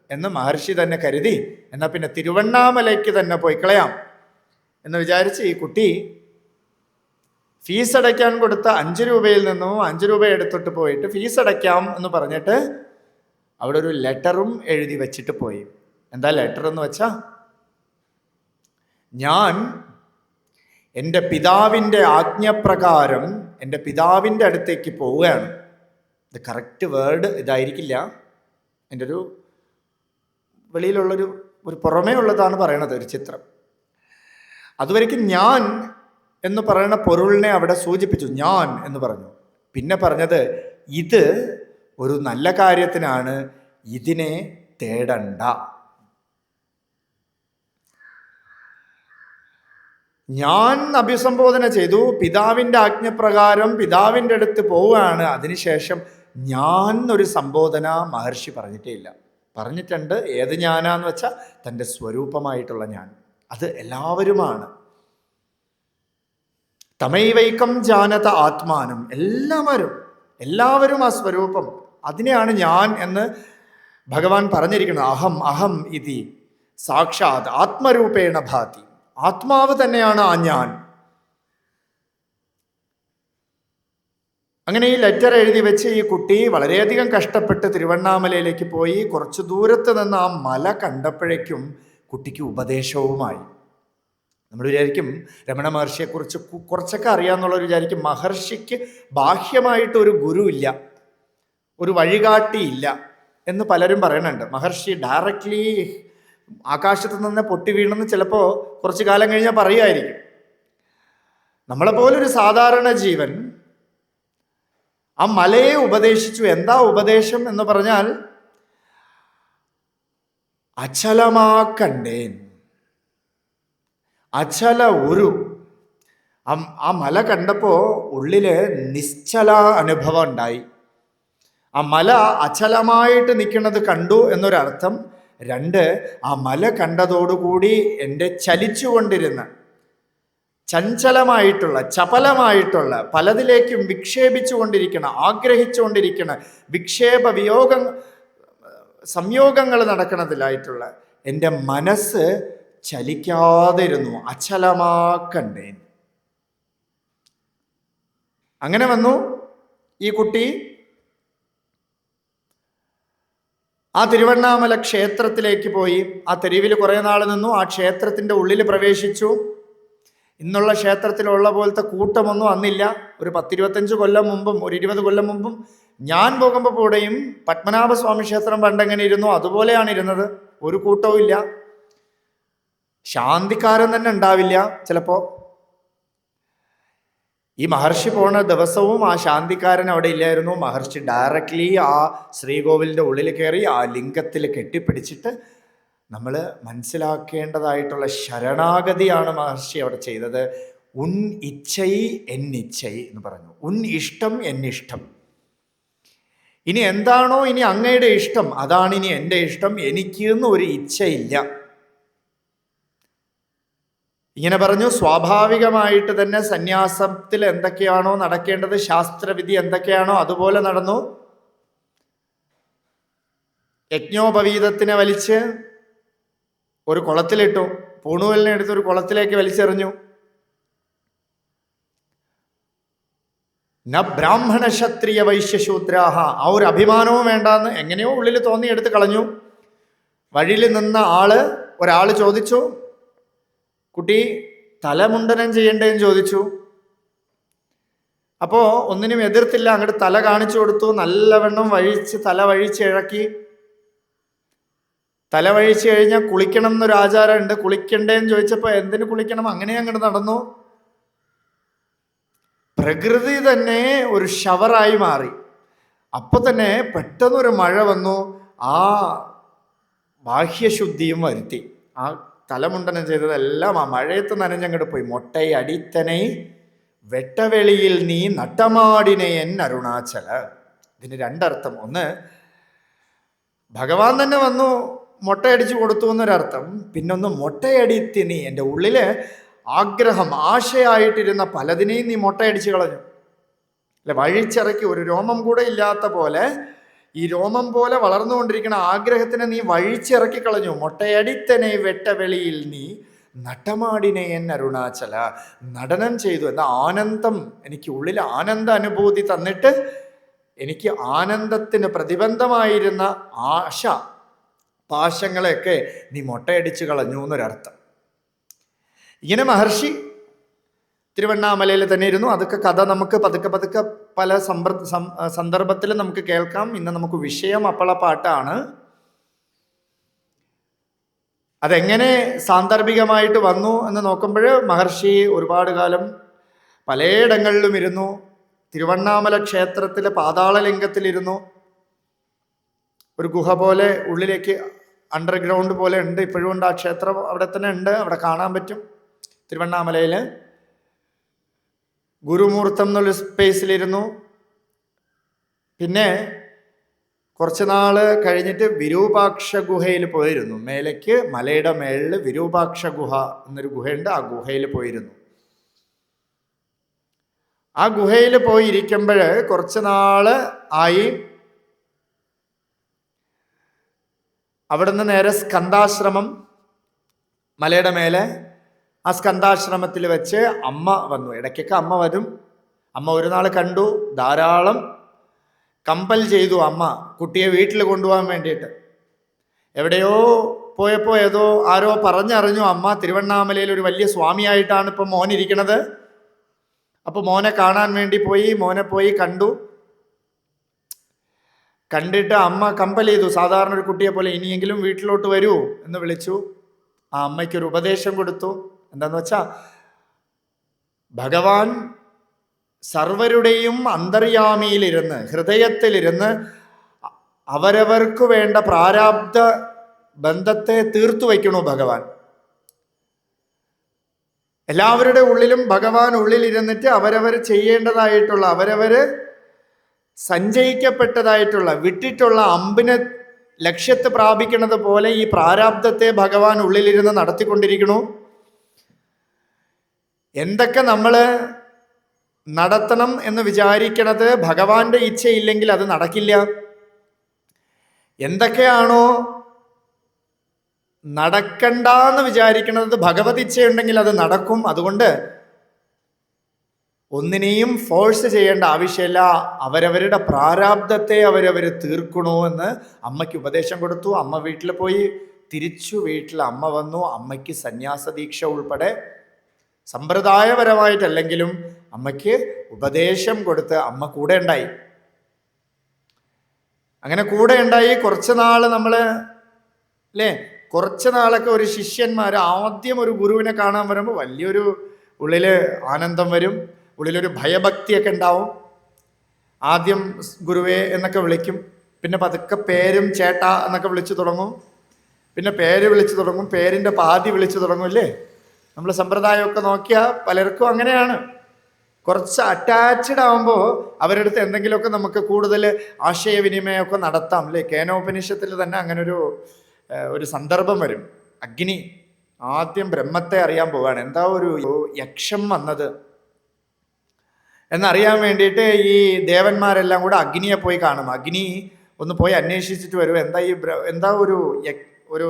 എന്ന് മഹർഷി തന്നെ കരുതി, എന്നാൽ പിന്നെ തിരുവണ്ണാമലയ്ക്ക് തന്നെ പോയി കളയാം എന്ന് വിചാരിച്ച് ഈ കുട്ടി ഫീസ് അടയ്ക്കാൻ കൊടുത്ത 5 രൂപയിൽ നിന്നും 5 രൂപ എടുത്തിട്ട് പോയിട്ട് ഫീസ് അടയ്ക്കാം എന്ന് പറഞ്ഞിട്ട് അവിടെ ഒരു ലെറ്ററും എഴുതി വെച്ചിട്ട് പോയി. എന്താ ലെറ്റർ എന്ന് വെച്ചാൽ, ഞാൻ എൻ്റെ പിതാവിൻ്റെ ആജ്ഞപ്രകാരം എൻ്റെ പിതാവിൻ്റെ അടുത്തേക്ക് പോവുകയാണ്. ഇത് കറക്റ്റ് വേർഡ് ഇതായിരിക്കില്ല, എൻ്റെ ഒരു വെളിയിലുള്ളൊരു പുറമേ ഉള്ളതാണ് പറയണത്, ഒരു ചിത്രം. അതുവരേക്കും ഞാൻ എന്ന് പറയുന്ന പൊരുളിനെ അവിടെ സൂചിപ്പിച്ചു, ഞാൻ എന്ന് പറഞ്ഞു. പിന്നെ പറഞ്ഞത് ഇത് ഒരു നല്ല കാര്യത്തിനാണ്, ഇതിനെ തേടണ്ട. ഞാൻ അഭിസംബോധന ചെയ്തു, പിതാവിൻ്റെ ആജ്ഞപ്രകാരം പിതാവിൻ്റെ അടുത്ത് പോവുകയാണ്. അതിനുശേഷം ഞാൻ ഒരു സംബോധന മഹർഷി പറഞ്ഞിട്ടേ ഇല്ല. പറഞ്ഞിട്ടുണ്ട്, ഏത് ഞാനാന്ന് വെച്ചാൽ തൻ്റെ സ്വരൂപമായിട്ടുള്ള ഞാൻ. അത് എല്ലാവരുമാണ്. തമൈവൈക്കം ജാനത ആത്മാനം, എല്ലാവരും ആ സ്വരൂപം, അതിനെയാണ് ഞാൻ എന്ന് ഭഗവാൻ പറഞ്ഞിരിക്കുന്നത്. അഹം അഹം ഇതി സാക്ഷാത് ആത്മരൂപേണ ഭാതി, ആത്മാവ് തന്നെയാണ് ആ ഞാൻ. അങ്ങനെ ഈ ലെറ്റർ എഴുതി വെച്ച് ഈ കുട്ടി വളരെയധികം കഷ്ടപ്പെട്ട് തിരുവണ്ണാമലയിലേക്ക് പോയി. കുറച്ച് ദൂരത്ത് നിന്ന് ആ മല കണ്ടപ്പോഴേക്കും കുട്ടിക്ക് ഉപദേശവുമായി. നമ്മൾ വിചാരിക്കും രമണ മഹർഷിയെക്കുറിച്ച് കുറച്ചൊക്കെ അറിയാമെന്നുള്ളവർ വിചാരിക്കും മഹർഷിക്ക് ബാഹ്യമായിട്ട് ഒരു ഗുരു ഇല്ല, ഒരു വഴികാട്ടിയില്ല എന്ന് പലരും പറയുന്നുണ്ട്. മഹർഷി ഡയറക്റ്റ്ലി ആകാശത്ത് നിന്ന് പൊട്ടി വീണെന്ന് ചിലപ്പോൾ കുറച്ച് കാലം കഴിഞ്ഞാൽ പറയുമായിരിക്കും. നമ്മളെപ്പോലൊരു സാധാരണ ജീവൻ ആ മലയെ ഉപദേശിച്ചു. എന്താ ഉപദേശം എന്ന് പറഞ്ഞാൽ, അചലമാക്കണ്ടേൻ, അചല ഉരു. ആ മല കണ്ടപ്പോൾ ഉള്ളില് നിശ്ചല അനുഭവം ഉണ്ടായി. ആ മല അചലമായിട്ട് നിൽക്കുന്നത് കണ്ടു എന്നൊരർത്ഥം. രണ്ട്, ആ മല കണ്ടതോടുകൂടി എൻ്റെ ചലിച്ചുകൊണ്ടിരുന്ന, ചഞ്ചലമായിട്ടുള്ള, ചപലമായിട്ടുള്ള, പലതിലേക്കും വിക്ഷേപിച്ചുകൊണ്ടിരിക്കണം, ആഗ്രഹിച്ചുകൊണ്ടിരിക്കണ, വിക്ഷേപ വിയോഗ സംയോഗങ്ങൾ നടക്കുന്നതിലായിട്ടുള്ള എൻ്റെ മനസ്സ് ചലിക്കാതിരുന്നു, അചലമാക്കണ്ടേ. അങ്ങനെ വന്നു ഈ കുട്ടി ആ തിരുവണ്ണാമല ക്ഷേത്രത്തിലേക്ക് പോയി. ആ തെരുവിൽ കുറേ നാൾ നിന്നു. ആ ക്ഷേത്രത്തിൻ്റെ ഉള്ളിൽ പ്രവേശിച്ചു. ഇന്നുള്ള ക്ഷേത്രത്തിലുള്ള പോലത്തെ കൂട്ടമൊന്നും അന്നില്ല. ഒരു 10-25 കൊല്ലം മുമ്പും ഒരു 20 കൊല്ലം മുമ്പും ഞാൻ പോകുമ്പോൾ കൂടെയും പത്മനാഭസ്വാമി ക്ഷേത്രം പണ്ടെങ്ങനെ ഇരുന്നു അതുപോലെയാണ് ഇരുന്നത്. ഒരു കൂട്ടവും ഇല്ല. ശാന്തിക്കാരൻ തന്നെ ഉണ്ടാവില്ല ചിലപ്പോൾ. ഈ മഹർഷി പോണ ദിവസവും ആ ശാന്തിക്കാരൻ അവിടെ ഇല്ലായിരുന്നു. മഹർഷി ഡയറക്റ്റ്ലി ആ ശ്രീകോവിലിൻ്റെ ഉള്ളിൽ കയറി ആ ലിംഗത്തിൽ കെട്ടിപ്പിടിച്ചിട്ട് നമ്മൾ മനസ്സിലാക്കേണ്ടതായിട്ടുള്ള ശരണാഗതിയാണ് മഹർഷി അവിടെ ചെയ്തത്. ഉൻ ഇച്ഛൈ എന്നിച്ഛൈ എന്ന് പറഞ്ഞു. ഉൻ ഇഷ്ടം എന്നിഷ്ടം. ഇനി എന്താണോ ഇനി അങ്ങയുടെ ഇഷ്ടം അതാണ് ഇനി എൻ്റെ ഇഷ്ടം. എനിക്ക് എന്ന് ഒരു ഇച്ഛയില്ല. ഇങ്ങനെ പറഞ്ഞു. സ്വാഭാവികമായിട്ട് തന്നെ സന്യാസത്തിൽ എന്തൊക്കെയാണോ നടക്കേണ്ടത്, ശാസ്ത്രവിധി എന്തൊക്കെയാണോ അതുപോലെ നടന്നു. യജ്ഞോപവീതത്തിനെ വലിച്ച് ഒരു കുളത്തിലിട്ടു. പൂണൂലിനെ എടുത്ത് ഒരു കുളത്തിലേക്ക് വലിച്ചെറിഞ്ഞു. ന ബ്രാഹ്മണ ക്ഷത്രിയ വൈശ്യശൂദ്രാഹ. ആ ഒരു അഭിമാനവും വേണ്ടാന്ന് എങ്ങനെയോ ഉള്ളിൽ തോന്നി എടുത്ത് കളഞ്ഞു. വഴിയിൽ നിന്ന ഒരാള് ചോദിച്ചു, കുട്ടി തലമുണ്ടനം ചെയ്യണ്ടേന്ന് ചോദിച്ചു. അപ്പോൾ ഒന്നിനും എതിർത്തില്ല. അങ്ങോട്ട് തല കാണിച്ചു കൊടുത്തു. നല്ലവണ്ണം തല വഴിച്ച് ഇഴക്കി. തല വഴിച്ച് കഴിഞ്ഞാൽ കുളിക്കണം എന്നൊരു ആചാരമുണ്ട്. കുളിക്കണ്ടേന്ന് ചോദിച്ചപ്പോൾ എന്തിനു കുളിക്കണം, അങ്ങനെ അങ്ങോട്ട് നടന്നു. പ്രകൃതി തന്നെ ഒരു ഷവറായി മാറി. അപ്പൊ തന്നെ പെട്ടെന്നൊരു മഴ വന്നു. ആ ബാഹ്യശുദ്ധിയും വരുത്തി. ആ തലമുണ്ടനം ചെയ്തതെല്ലാം ആ മഴയത്ത് നനഞ്ഞങ്ങോട്ട് പോയി. മൊട്ടൈ അടിത്തനൈ വെട്ടവെളിയിൽ നീ നട്ടമാടിനെ എൻ അരുണാചല. ഇതിന് രണ്ടർത്ഥം. ഒന്ന്, ഭഗവാൻ തന്നെ വന്നു മൊട്ടയടിച്ചു കൊടുത്തു എന്നൊരർത്ഥം. പിന്നൊന്ന്, മൊട്ടയടിത്തി നീ, എൻ്റെ ഉള്ളില് ആഗ്രഹം ആശയായിട്ടിരുന്ന പലതിനെയും നീ മൊട്ടയടിച്ചു കളഞ്ഞു. അല്ലെ, വഴിച്ചിറക്കി ഒരു രോമം കൂടെ ഇല്ലാത്ത പോലെ ഈ രോമം പോലെ വളർന്നുകൊണ്ടിരിക്കുന്ന ആഗ്രഹത്തിനെ നീ വഴിച്ചിറക്കി കളഞ്ഞു. മൊട്ടയടിത്തനെ വെട്ടവെളിയിൽ നീ നട്ടമാടിനെ എൻ അരുണാചല. നടനം ചെയ്തു. എന്താ ആനന്ദം, എനിക്ക് ഉള്ളിൽ ആനന്ദ അനുഭൂതി തന്നിട്ട് എനിക്ക് ആനന്ദത്തിന് പ്രതിബന്ധമായിരുന്ന ആശ പാശങ്ങളെയൊക്കെ നീ മൊട്ടയടിച്ചു കളഞ്ഞു എന്നൊരർത്ഥം. ഇങ്ങനെ മഹർഷി തിരുവണ്ണാമലയിൽ തന്നെ ഇരുന്നു. അതൊക്കെ കഥ നമുക്ക് പതുക്കെ പതുക്കെ പല സന്ദർഭത്തിൽ നമുക്ക് കേൾക്കാം. ഇന്ന് നമുക്ക് വിഷയം അപ്പളപ്പാട്ടാണ്. അതെങ്ങനെ സാന്ദർഭികമായിട്ട് വന്നു എന്ന് നോക്കുമ്പോൾ മഹർഷി ഒരുപാട് കാലം പലയിടങ്ങളിലും ഇരുന്നു. തിരുവണ്ണാമല ക്ഷേത്രത്തിലെ പാതാളലിംഗത്തിലിരുന്നു. ഒരു ഗുഹ പോലെ ഉള്ളിലേക്ക് അണ്ടർഗ്രൗണ്ട് പോലെ ഉണ്ട്. ഇപ്പോഴും ഉണ്ട്. ആ ക്ഷേത്രം അവിടെ തന്നെ ഉണ്ട്. അവിടെ കാണാൻ പറ്റും. തിരുവണ്ണാമലയിൽ ഗുരുമൂർത്തം എന്നുള്ള സ്പേസിലിരുന്നു. പിന്നെ കുറച്ച് നാള് കഴിഞ്ഞിട്ട് വിരൂപാക്ഷ ഗുഹയിൽ പോയിരുന്നു. മേലേക്ക് മലയുടെ മേളിൽ വിരൂപാക്ഷ ഗുഹ എന്നൊരു ഗുഹയുണ്ട്. ആ ഗുഹയിൽ പോയിരുന്നു. ആ ഗുഹയിൽ പോയിരിക്കുമ്പോൾ കുറച്ച് നാള് ആയി. അവിടുന്ന് നേരെ സ്കന്ധാശ്രമം, മലയുടെ മേലെ ആ സ്കന്ധാശ്രമത്തിൽ വെച്ച് അമ്മ വന്നു. ഇടയ്ക്കൊക്കെ അമ്മ വരും. അമ്മ ഒരു നാൾ കണ്ടു. ധാരാളം കമ്പൽ ചെയ്തു അമ്മ കുട്ടിയെ വീട്ടിൽ കൊണ്ടുപോകാൻ വേണ്ടിയിട്ട്. എവിടെയോ പോയപ്പോൾ ആരോ പറഞ്ഞറിഞ്ഞു അമ്മ തിരുവണ്ണാമലയിൽ ഒരു വലിയ സ്വാമിയായിട്ടാണ് ഇപ്പം മോനിരിക്കണത്. അപ്പോൾ മോനെ കാണാൻ വേണ്ടി പോയി. മോനെ പോയി കണ്ടു. കണ്ടിട്ട് അമ്മ കമ്പൽ ചെയ്തു. സാധാരണ ഒരു കുട്ടിയെ പോലെ ഇനിയെങ്കിലും വീട്ടിലോട്ട് വരൂ എന്ന് വിളിച്ചു. ആ അമ്മയ്ക്കൊരു ഉപദേശം കൊടുത്തു. എന്താന്ന് വെച്ചാൽ, ഭഗവാൻ സർവരുടെയും അന്തര്യാമിയിലിരുന്ന്, ഹൃദയത്തിലിരുന്ന് അവരവർക്ക് വേണ്ട പ്രാരാബ്ധ ബന്ധത്തെ തീർത്തു വയ്ക്കണു ഭഗവാൻ. എല്ലാവരുടെ ഉള്ളിലും ഭഗവാൻ ഉള്ളിലിരുന്നിട്ട് അവരവർ ചെയ്യേണ്ടതായിട്ടുള്ള, അവരവര് സഞ്ചയിക്കപ്പെട്ടതായിട്ടുള്ള, വിട്ടിട്ടുള്ള അമ്പിനെ ലക്ഷ്യത്ത് പ്രാപിക്കുന്നത് പോലെ ഈ പ്രാരാബ്ധത്തെ ഭഗവാൻ ഉള്ളിലിരുന്ന് നടത്തിക്കൊണ്ടിരിക്കണു. എന്തൊക്കെ നമ്മൾ നടത്തണം എന്ന് വിചാരിക്കണത് ഭഗവാന്റെ ഇച്ഛയില്ലെങ്കിൽ അത് നടക്കില്ല. എന്തൊക്കെയാണോ നടക്കണ്ടെന്ന് വിചാരിക്കുന്നത് ഭഗവത് ഇച്ഛയുണ്ടെങ്കിൽ അത് നടക്കും. അതുകൊണ്ട് ഒന്നിനെയും ഫോഴ്സ് ചെയ്യേണ്ട ആവശ്യമില്ല. അവരവരുടെ പ്രാരാബ്ധത്തെ അവരവർ തീർക്കണോ എന്ന് അമ്മയ്ക്ക് ഉപദേശം കൊടുത്തു. അമ്മ വീട്ടിൽ പോയി. തിരിച്ചു വീട്ടിൽ അമ്മ വന്നു. അമ്മയ്ക്ക് സന്യാസ ദീക്ഷ ഉൾപ്പെടെ സമ്പ്രദായപരമായിട്ടല്ലെങ്കിലും അമ്മയ്ക്ക് ഉപദേശം കൊടുത്ത് അമ്മ കൂടെ ഉണ്ടായി. അങ്ങനെ കൂടെ ഉണ്ടായി കുറച്ച് നാള് നമ്മള് അല്ലേ, കുറച്ച് നാളൊക്കെ ഒരു ശിഷ്യന്മാർ ആദ്യം ഒരു ഗുരുവിനെ കാണാൻ വരുമ്പോൾ വലിയൊരു ഉള്ളില് ആനന്ദം വരും, ഉള്ളിലൊരു ഭയഭക്തിയൊക്കെ ഉണ്ടാവും. ആദ്യം ഗുരുവേ എന്നൊക്കെ വിളിക്കും, പിന്നെ പതുക്കെ പേരും ചേട്ടാ എന്നൊക്കെ വിളിച്ചു തുടങ്ങും, പിന്നെ പേര് വിളിച്ചു തുടങ്ങും, പേരിൻ്റെ പാതി വിളിച്ചു തുടങ്ങും. അല്ലേ, നമ്മൾ സമ്പ്രദായമൊക്കെ നോക്കിയാൽ പലർക്കും അങ്ങനെയാണ്. കുറച്ച് അറ്റാച്ച്ഡ് ആകുമ്പോൾ അവരുടെ അടുത്ത് എന്തെങ്കിലുമൊക്കെ നമുക്ക് കൂടുതൽ ആശയവിനിമയമൊക്കെ നടത്താം. അല്ലേ, കേനോപനിഷത്തിൽ തന്നെ അങ്ങനെ ഒരു സന്ദർഭം വരും. അഗ്നി ആദ്യം ബ്രഹ്മത്തെ അറിയാൻ പോവാണ്. എന്താ ഒരു യക്ഷം വന്നത് എന്നറിയാൻ വേണ്ടിയിട്ട് ഈ ദേവന്മാരെല്ലാം കൂടെ അഗ്നിയെ പോയി കാണും. അഗ്നി ഒന്ന് പോയി അന്വേഷിച്ചിട്ട് വരും, എന്താ ഒരു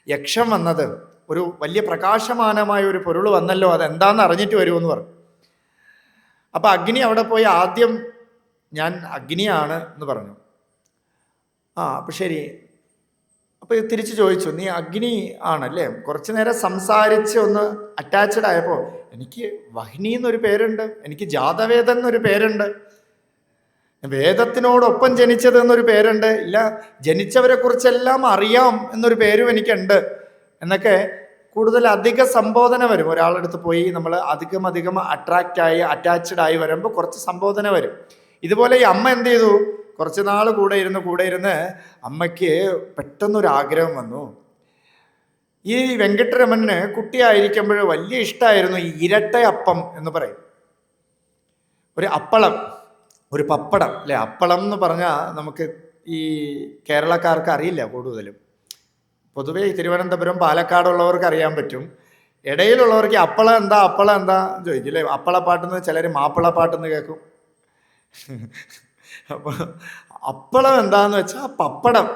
യക്ഷം വന്നത്, ഒരു വലിയ പ്രകാശമാനമായ ഒരു പൊരുൾ വന്നല്ലോ, അതെന്താന്ന് അറിഞ്ഞിട്ട് വരുമെന്ന് പറഞ്ഞു. അപ്പൊ അഗ്നി അവിടെ പോയി ആദ്യം ഞാൻ അഗ്നിയാണ് എന്ന് പറഞ്ഞു. അപ്പൊ ശരി. അപ്പൊ തിരിച്ചു ചോദിച്ചു, നീ അഗ്നി ആണല്ലേ? കുറച്ചു നേരം സംസാരിച്ച് ഒന്ന് അറ്റാച്ച്ഡ് ആയപ്പോൾ എനിക്ക് വഹ്നി എന്നൊരു പേരുണ്ട്, എനിക്ക് ജാതവേദൻ എന്നൊരു പേരുണ്ട്, വേദത്തിനോടൊപ്പം ജനിച്ചത് എന്നൊരു പേരുണ്ട്, ഇല്ല ജനിച്ചവരെ കുറിച്ചെല്ലാം അറിയാം എന്നൊരു പേരും എനിക്കുണ്ട് എന്നൊക്കെ കൂടുതൽ അധിക സംബോധന വരും. ഒരാളടുത്ത് പോയി നമ്മൾ അധികം അറ്റാച്ച്ഡ് ആയി വരുമ്പോൾ കുറച്ച് സംബോധന വരും. ഇതുപോലെ ഈ അമ്മ എന്ത് ചെയ്തു, കുറച്ച് നാൾ കൂടെ ഇരുന്ന് അമ്മയ്ക്ക് പെട്ടെന്നൊരു ആഗ്രഹം വന്നു. ഈ വെങ്കട്ടരമന് കുട്ടിയായിരിക്കുമ്പോൾ വലിയ ഇഷ്ടമായിരുന്നു ഈ ഇരട്ടയപ്പം എന്ന് പറയും, ഒരു അപ്പളം, ഒരു പപ്പടം. അല്ലെ, അപ്പളം എന്ന് പറഞ്ഞാൽ നമുക്ക് ഈ കേരളക്കാർക്ക് അറിയില്ല കൂടുതലും. പൊതുവേ തിരുവനന്തപുരം പാലക്കാടുള്ളവർക്ക് അറിയാൻ പറ്റും. ഇടയിലുള്ളവർക്ക് അപ്പളം എന്താ ചോദിക്കില്ലേ. അപ്പളപ്പാട്ടെന്ന് ചിലർ മാപ്പിളപ്പാട്ടെന്ന് കേൾക്കും. അപ്പോൾ അപ്പളം എന്താന്ന് വെച്ചാൽ പപ്പടം.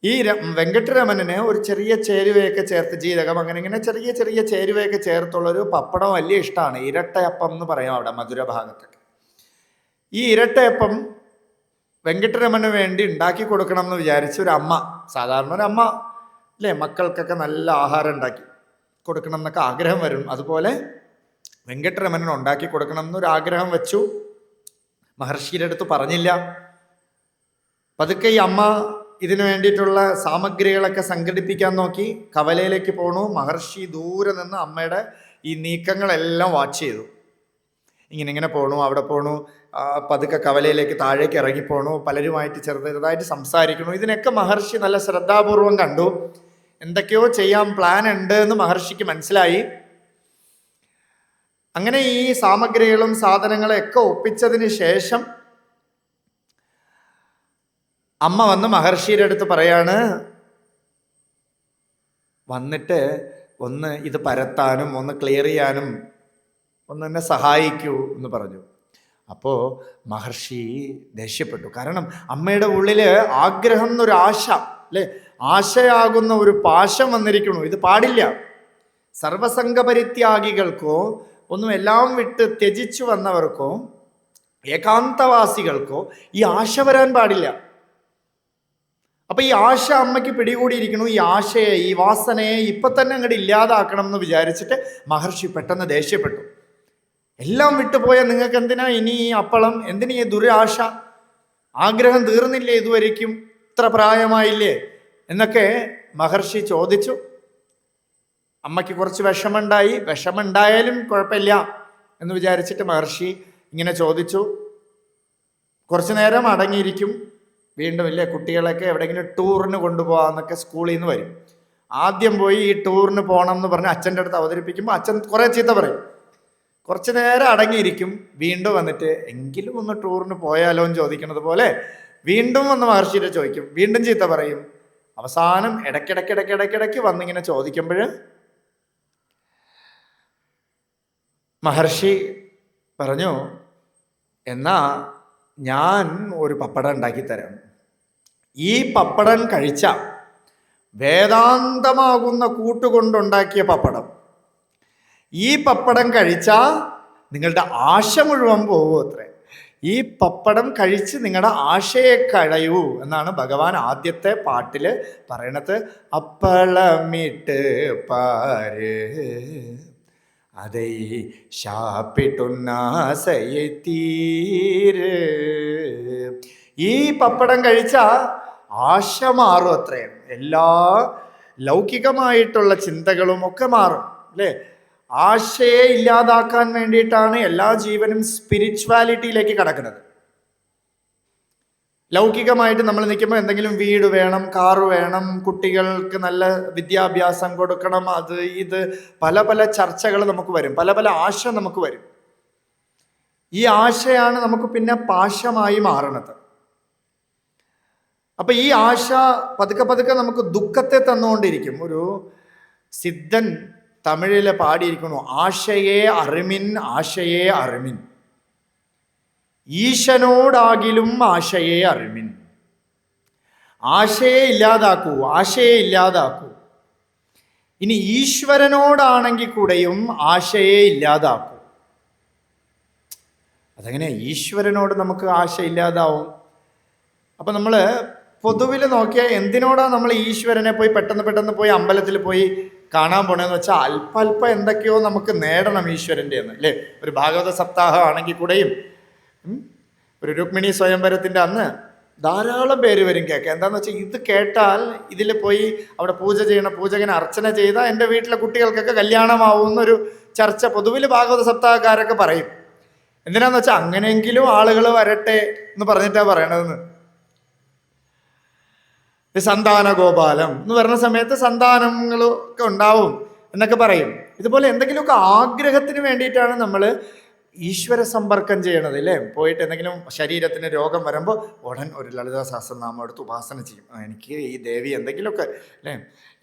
ഈ വെങ്കട്ടരമനെ ഒരു ചെറിയ ചേരുവയൊക്കെ ചേർത്ത്, ജീരകം അങ്ങനെ ഇങ്ങനെ ചെറിയ ചെറിയ ചേരുവയൊക്കെ ചേർത്തുള്ളൊരു പപ്പടം വലിയ ഇഷ്ടമാണ്. ഇരട്ടയപ്പം എന്ന് പറയാം അവിടെ മധുര ഭാഗത്തൊക്കെ. ഈ ഇരട്ടയപ്പം വെങ്കട്ടരമന് വേണ്ടി ഉണ്ടാക്കി കൊടുക്കണം എന്ന് വിചാരിച്ച ഒരു അമ്മ, സാധാരണ ഒരു അമ്മ അല്ലേ, മക്കൾക്കൊക്കെ നല്ല ആഹാരം ഉണ്ടാക്കി കൊടുക്കണം എന്നൊക്കെ ആഗ്രഹം വരും. അതുപോലെ വെങ്കട്ടരമനെ ഉണ്ടാക്കി കൊടുക്കണം എന്നൊരു ആഗ്രഹം വെച്ചു. മഹർഷിയുടെ അടുത്ത് പറഞ്ഞില്ല. പതുക്കെ ഈ അമ്മ ഇതിനു വേണ്ടിയിട്ടുള്ള സാമഗ്രികളൊക്കെ സംഘടിപ്പിക്കാൻ നോക്കി. കവലയിലേക്ക് പോണു. മഹർഷി ദൂരെ നിന്ന് അമ്മയുടെ ഈ നീക്കങ്ങളെല്ലാം വാച്ച് ചെയ്തു. ഇങ്ങനെ പോണു, അവിടെ പോണു, പതുക്കെ കവലയിലേക്ക് താഴേക്ക് ഇറങ്ങിപ്പോണു, പലരുമായിട്ട് ചെറുതായിട്ട് സംസാരിക്കണു. ഇതിനൊക്കെ മഹർഷി നല്ല ശ്രദ്ധാപൂർവം കണ്ടു. എന്തൊക്കെയോ ചെയ്യാൻ പ്ലാൻ ഉണ്ട് എന്ന് മഹർഷിക്ക് മനസ്സിലായി. അങ്ങനെ ഈ സാമഗ്രികളും സാധനങ്ങളും ഒക്കെ ഒപ്പിച്ചതിന് ശേഷം അമ്മ വന്ന് മഹർഷിയുടെ അടുത്ത് പറയാണ്, വന്നിട്ട് ഒന്ന് ഇത് പരത്താനും ഒന്ന് ക്ലിയർ ചെയ്യാനും ഒന്ന് എന്നെ സഹായിക്കൂ എന്ന് പറഞ്ഞു. അപ്പോൾ മഹർഷി ദേഷ്യപ്പെട്ടു. കാരണം അമ്മയുടെ ഉള്ളിൽ ആഗ്രഹം എന്നൊരു ആശ, അല്ലേ, ആശയാകുന്ന ഒരു പാശം വന്നിരിക്കണു. ഇത് പാടില്ല. സർവസംഘപരിത്യാഗികൾക്കോ ഒന്നും എല്ലാം വിട്ട് ത്യജിച്ചു വന്നവർക്കോ ഏകാന്തവാസികൾക്കോ ഈ ആശ വരാൻ പാടില്ല. അപ്പൊ ഈ ആശ അമ്മയ്ക്ക് പിടികൂടിയിരിക്കണു. ഈ ആശയെ, ഈ വാസനയെ ഇപ്പൊ തന്നെ അങ്ങോട്ട് ഇല്ലാതാക്കണം എന്ന് വിചാരിച്ചിട്ട് മഹർഷി പെട്ടെന്ന് ദേഷ്യപ്പെട്ടു. എല്ലാം വിട്ടുപോയ നിങ്ങൾക്ക് എന്തിനാ ഇനി ഈ അപ്പളം, എന്തിനാ ഈ ദുരാശ, ആഗ്രഹം തീർന്നില്ലേ ഇതുവരെയ്ക്കും, ഇത്ര പ്രായമായില്ലേ എന്നൊക്കെ മഹർഷി ചോദിച്ചു. അമ്മയ്ക്ക് കുറച്ച് വിഷമുണ്ടായാലും കുഴപ്പമില്ല എന്ന് വിചാരിച്ചിട്ട് മഹർഷി ഇങ്ങനെ ചോദിച്ചു. കുറച്ചു നേരം അടങ്ങിയിരിക്കും. വീണ്ടും ഇല്ലേ, കുട്ടികളൊക്കെ എവിടെയെങ്കിലും ടൂറിന് കൊണ്ടുപോകാമെന്നൊക്കെ സ്കൂളിൽ നിന്ന് വരും. ആദ്യം പോയി ഈ ടൂറിന് പോകണം എന്ന് പറഞ്ഞ് അച്ഛൻ്റെ അടുത്ത് അവതരിപ്പിക്കുമ്പോൾ അച്ഛൻ കുറേ ചീത്ത പറയും. കുറച്ച് നേരം അടങ്ങിയിരിക്കും, വീണ്ടും വന്നിട്ട് എങ്കിലും ഒന്ന് ടൂറിന് പോയാലോ എന്ന് ചോദിക്കുന്നത് പോലെ വീണ്ടും വന്ന് മഹർഷിയുടെ ചോദിക്കും, വീണ്ടും ചീത്ത പറയും. അവസാനം ഇടയ്ക്കിടയ്ക്ക് വന്നിങ്ങനെ ചോദിക്കുമ്പോൾ മഹർഷി പറഞ്ഞു, എന്നാ ഞാൻ ഒരു പപ്പടം ഉണ്ടാക്കി തരാം. ഈ പപ്പടം കഴിച്ച വേദാന്തമാകുന്ന കൂട്ടുകൊണ്ടുണ്ടാക്കിയ പപ്പടം, ഈ പപ്പടം കഴിച്ചാൽ നിങ്ങളുടെ ആശ മുഴുവൻ പോകും അത്രേ. ഈ പപ്പടം കഴിച്ച് നിങ്ങളുടെ ആശയെ കളയൂ എന്നാണ് ഭഗവാൻ ആദ്യത്തെ പാട്ടിൽ പറയണത്. അപ്പളമിട്ട് പാര് அதை சாப்பிட்டுன்னாசையை തീര്. ഈ പപ്പടം കഴിച്ചാൽ ആശ മാറും അത്രയും. എല്ലാ ലൗകികമായിട്ടുള്ള ചിന്തകളും ഒക്കെ മാറും അല്ലേ. ആശയെ ഇല്ലാതാക്കാൻ വേണ്ടിയിട്ടാണ് എല്ലാ ജീവനും സ്പിരിച്വാലിറ്റിയിലേക്ക് കടക്കുന്നത്. ലൗകികമായിട്ട് നമ്മൾ നിൽക്കുമ്പോൾ എന്തെങ്കിലും വീട് വേണം, കാറ് വേണം, കുട്ടികൾക്ക് നല്ല വിദ്യാഭ്യാസം കൊടുക്കണം, അത് ഇത് പല പല ചർച്ചകൾ നമുക്ക് വരും, പല പല ആശ നമുക്ക് വരും. ഈ ആശയാണ് നമുക്ക് പിന്നെ പാശമായി മാറണത്. അപ്പൊ ഈ ആശ പതുക്കെ നമുക്ക് ദുഃഖത്തെ തന്നുകൊണ്ടിരിക്കും. ഒരു സിദ്ധൻ തമിഴില് പാടിയിരിക്കുന്നു, ആശയെ അറിമിൻ ആശയെ അറിമിൻ, ഈശനോടാകിലും ആശയെ അറിമിൻ. ആശയെ ഇല്ലാതാക്കൂ, ആശയെ ഇല്ലാതാക്കൂ. ഇനി ഈശ്വരനോടാണെങ്കിൽ കൂടെയും ആശയെ ഇല്ലാതാക്കൂ. അതെങ്ങനെ ഈശ്വരനോട് നമുക്ക് ആശ ഇല്ലാതാവും? അപ്പം നമ്മൾ പൊതുവിൽ നോക്കിയാൽ എന്തിനോടാണ് നമ്മൾ ഈശ്വരനെ പോയി പെട്ടെന്ന് പോയി അമ്പലത്തിൽ പോയി കാണാൻ പോണേന്ന് വെച്ചാൽ അല്പ എന്തൊക്കെയോ നമുക്ക് നേടണം ഈശ്വരൻ്റെ എന്ന് അല്ലേ. ഒരു ഭാഗവത സപ്താഹം ആണെങ്കിൽ കൂടെയും ഒരു രുക്മിണി സ്വയംവരത്തിൻ്റെ അന്ന് ധാരാളം പേര് വരും കേൾക്കാം. എന്താന്ന് വെച്ചാൽ ഇത് കേട്ടാൽ ഇതിൽ പോയി അവിടെ പൂജ ചെയ്യണ പൂജകനെ അർച്ചന ചെയ്താൽ എൻ്റെ വീട്ടിലെ കുട്ടികൾക്കൊക്കെ കല്യാണമാവുന്നൊരു ചർച്ച പൊതുവിൽ ഭാഗവത സപ്താഹക്കാരൊക്കെ പറയും. എന്തിനാന്ന് വെച്ചാൽ അങ്ങനെയെങ്കിലും ആളുകൾ വരട്ടെ എന്ന് പറഞ്ഞിട്ടാണ് പറയണതെന്ന്. സന്താന ഗോപാലം എന്ന് പറഞ്ഞ സമയത്ത് സന്താനങ്ങളൊക്കെ ഉണ്ടാവും എന്നൊക്കെ പറയും. ഇതുപോലെ എന്തെങ്കിലുമൊക്കെ ആഗ്രഹത്തിന് വേണ്ടിയിട്ടാണ് നമ്മൾ ഈശ്വര സമ്പർക്കം ചെയ്യണത് അല്ലേ. പോയിട്ട് എന്തെങ്കിലും ശരീരത്തിന് രോഗം വരുമ്പോൾ ഉടൻ ഒരു ലളിതാ സഹസ്രനാമം എടുത്ത് ഉപാസന ചെയ്യും. എനിക്ക് ഈ ദേവി എന്തെങ്കിലുമൊക്കെ അല്ലേ,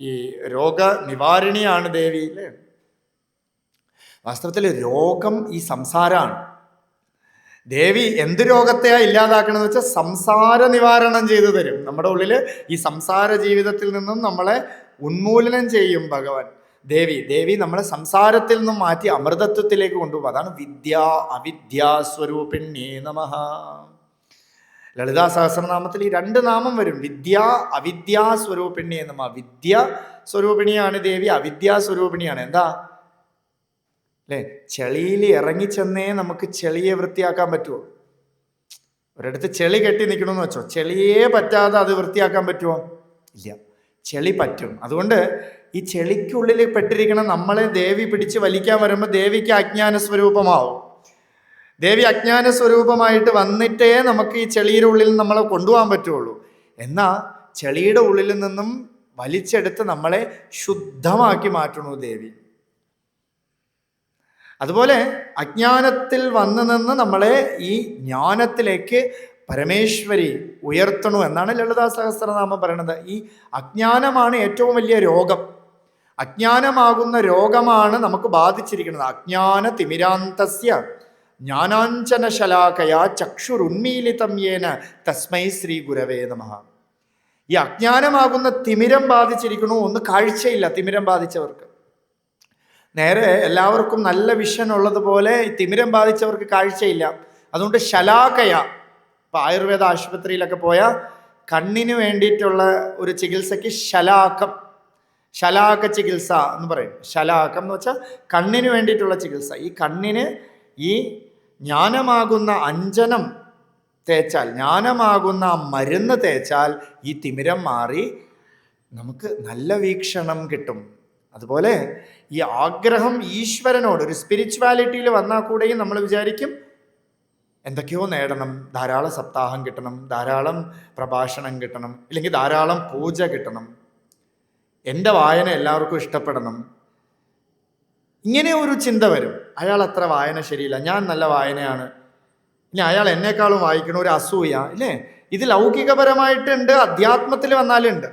ഈ രോഗ നിവാരിണിയാണ് ദേവി അല്ലേ. വാസ്തവത്തിൽ രോഗം ഈ സംസാരമാണ്. ദേവി എന്ത് രോഗത്തെയാ ഇല്ലാതാക്കണമെന്ന് വെച്ചാൽ സംസാര നിവാരണം ചെയ്തു തരും. നമ്മുടെ ഉള്ളിൽ ഈ സംസാര ജീവിതത്തിൽ നിന്നും നമ്മളെ ഉന്മൂലനം ചെയ്യും ഭഗവാൻ. ദേവി നമ്മളെ സംസാരത്തിൽ നിന്നും മാറ്റി അമൃതത്വത്തിലേക്ക് കൊണ്ടുപോകും. അതാണ് അവിദ്യാസ്വരൂപിണ്യേ നമഃ. ലളിതാ സഹസ്രനാമത്തിൽ ഈ രണ്ട് നാമം വരും, അവിദ്യാസ്വരൂപിണ്യേ നമഃ. വിദ്യ സ്വരൂപിണിയാണ് ദേവി, അവിദ്യാസ്വരൂപിണിയാണ്. എന്താ അല്ലേ, ചെളിയിൽ ഇറങ്ങിച്ചെന്നേ നമുക്ക് ചെളിയെ വൃത്തിയാക്കാൻ പറ്റുമോ? ഒരിടത്ത് ചെളി കെട്ടി നിൽക്കണമെന്ന് വെച്ചോ, ചെളിയെ പറ്റാതെ അത് വൃത്തിയാക്കാൻ പറ്റുമോ? ഇല്ല, ചെളി പറ്റും. അതുകൊണ്ട് ഈ ചെളിക്കുള്ളിൽ പെട്ടിരിക്കണം നമ്മളെ ദേവി പിടിച്ച് വലിക്കാൻ വരുമ്പോൾ ദേവിക്ക് അജ്ഞാന സ്വരൂപമാവും. ദേവി അജ്ഞാന സ്വരൂപമായിട്ട് വന്നിട്ടേ നമുക്ക് ഈ ചെളിയുടെ ഉള്ളിൽ നമ്മളെ കൊണ്ടുപോകാൻ പറ്റുള്ളൂ. എന്നാൽ ചെളിയുടെ ഉള്ളിൽ നിന്നും വലിച്ചെടുത്ത് നമ്മളെ ശുദ്ധമാക്കി മാറ്റണു ദേവി. അതുപോലെ അജ്ഞാനത്തിൽ വന്നു നിന്ന് നമ്മളെ ഈ ജ്ഞാനത്തിലേക്ക് പരമേശ്വരി ഉയർത്തണു എന്നാണ് ലളിതാ സഹസ്രനാമം പറയണത്. ഈ അജ്ഞാനമാണ് ഏറ്റവും വലിയ രോഗം. അജ്ഞാനമാകുന്ന രോഗമാണ് നമുക്ക് ബാധിച്ചിരിക്കുന്നത്. അജ്ഞാന തിമിരാന്തസ്യ ജ്ഞാനാഞ്ജന ശലാകയാ ചക്ഷുരുന്മീലിതം യേന തസ്മൈ ശ്രീ ഗുരവേ നമഃ. ഈ അജ്ഞാനമാകുന്ന തിമിരം ബാധിച്ചിരിക്കണു. ഒന്ന് കാഴ്ചയില്ല തിമിരം ബാധിച്ചവർക്ക്. നേരെ എല്ലാവർക്കും നല്ല വിഷൻ ഉള്ളതുപോലെ തിമിരം ബാധിച്ചവർക്ക് കാഴ്ചയില്ല. അതുകൊണ്ട് ശലാകയ, ഇപ്പം ആയുർവേദ ആശുപത്രിയിലൊക്കെ പോയാൽ കണ്ണിന് വേണ്ടിയിട്ടുള്ള ഒരു ചികിത്സയ്ക്ക് ശലാക ചികിത്സ എന്ന് പറയും. ശലാകം എന്ന് വെച്ചാൽ കണ്ണിന് വേണ്ടിയിട്ടുള്ള ചികിത്സ. ഈ കണ്ണിന് ഈ ജ്ഞാനമാകുന്ന അഞ്ജനം തേച്ചാൽ, ജ്ഞാനമാകുന്ന മരുന്ന് തേച്ചാൽ ഈ തിമിരം മാറി നമുക്ക് നല്ല വീക്ഷണം കിട്ടും. അതുപോലെ ഈ ആഗ്രഹം ഈശ്വരനോട് ഒരു സ്പിരിച്വാലിറ്റിയിൽ വന്നാൽ കൂടെയും നമ്മൾ വിചാരിക്കും എന്തൊക്കെയോ നേടണം, ധാരാളം സപ്താഹം കിട്ടണം, ധാരാളം പ്രഭാഷണം കിട്ടണം, ഇല്ലെങ്കിൽ ധാരാളം പൂജ കിട്ടണം. എൻ്റെ വായന എല്ലാവർക്കും ഇഷ്ടപ്പെടണം, ഇങ്ങനെ ഒരു ചിന്ത വരും. അയാൾ അത്ര വായന ശരിയില്ല, ഞാൻ നല്ല വായനയാണ്, ഇനി അയാൾ എന്നെക്കാളും വായിക്കണ, ഒരു അസൂയ ഇല്ലേ? ഇത് ലൗകികപരമായിട്ടുണ്ട്, അധ്യാത്മത്തിൽ വന്നാലുണ്ട്.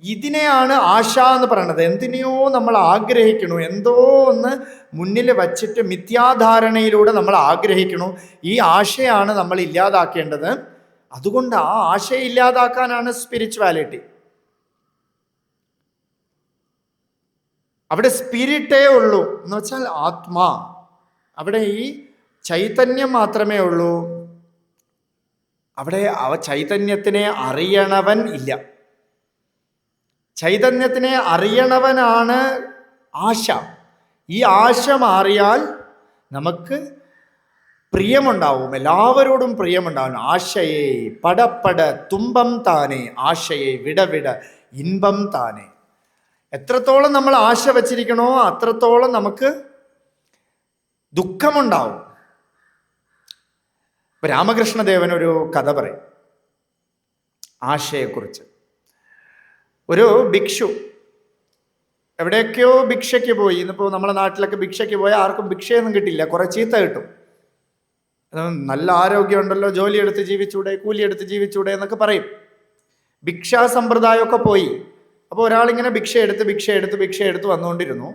ഇതിനെയാണ് ആശ എന്ന് പറയുന്നത്. എന്തിനെയോ നമ്മൾ ആഗ്രഹിക്കണു, എന്തോ ഒന്ന് മുന്നിൽ വച്ചിട്ട് മിഥ്യാധാരണയിലൂടെ നമ്മൾ ആഗ്രഹിക്കണു. ഈ ആശയാണ് നമ്മൾ ഇല്ലാതാക്കേണ്ടത്. അതുകൊണ്ട് ആ ആശയെ ഇല്ലാതാക്കാനാണ് സ്പിരിച്വാലിറ്റി. അവിടെ സ്പിരിറ്റേ ഉള്ളൂ എന്ന് വെച്ചാൽ ആത്മാ. അവിടെ ഈ ചൈതന്യം മാത്രമേ ഉള്ളൂ. അവിടെ ചൈതന്യത്തിനെ അറിയണവൻ ഇല്ല. ചൈതന്യത്തിനെ അറിയണവനാണ് ആശ. ഈ ആശ മാറിയാൽ നമുക്ക് പ്രിയമുണ്ടാവും, എല്ലാവരോടും പ്രിയമുണ്ടാവും. ആശയെ പടപ്പട തുമ്പം താനെ, ആശയെ വിടവിട ഇൻപം താനെ. എത്രത്തോളം നമ്മൾ ആശ വച്ചിരിക്കണോ അത്രത്തോളം നമുക്ക് ദുഃഖമുണ്ടാവും. ഇപ്പൊ രാമകൃഷ്ണദേവൻ ഒരു കഥ പറയും ആശയെക്കുറിച്ച്. ഒരു ഭിക്ഷു എവിടെയൊക്കെയോ ഭിക്ഷയ്ക്ക് പോയി. ഇന്നിപ്പോൾ നമ്മുടെ നാട്ടിലൊക്കെ ഭിക്ഷയ്ക്ക് പോയാൽ ആർക്കും ഭിക്ഷയൊന്നും കിട്ടില്ല, കുറെ ചീത്ത കിട്ടും. നല്ല ആരോഗ്യമുണ്ടല്ലോ, ജോലിയെടുത്ത് ജീവിച്ചൂടെ, കൂലിയെടുത്ത് ജീവിച്ചൂടെ എന്നൊക്കെ പറയും. ഭിക്ഷാ സമ്പ്രദായമൊക്കെ പോയി. അപ്പോൾ ഒരാളിങ്ങനെ ഭിക്ഷ എടുത്ത് വന്നുകൊണ്ടിരുന്നു.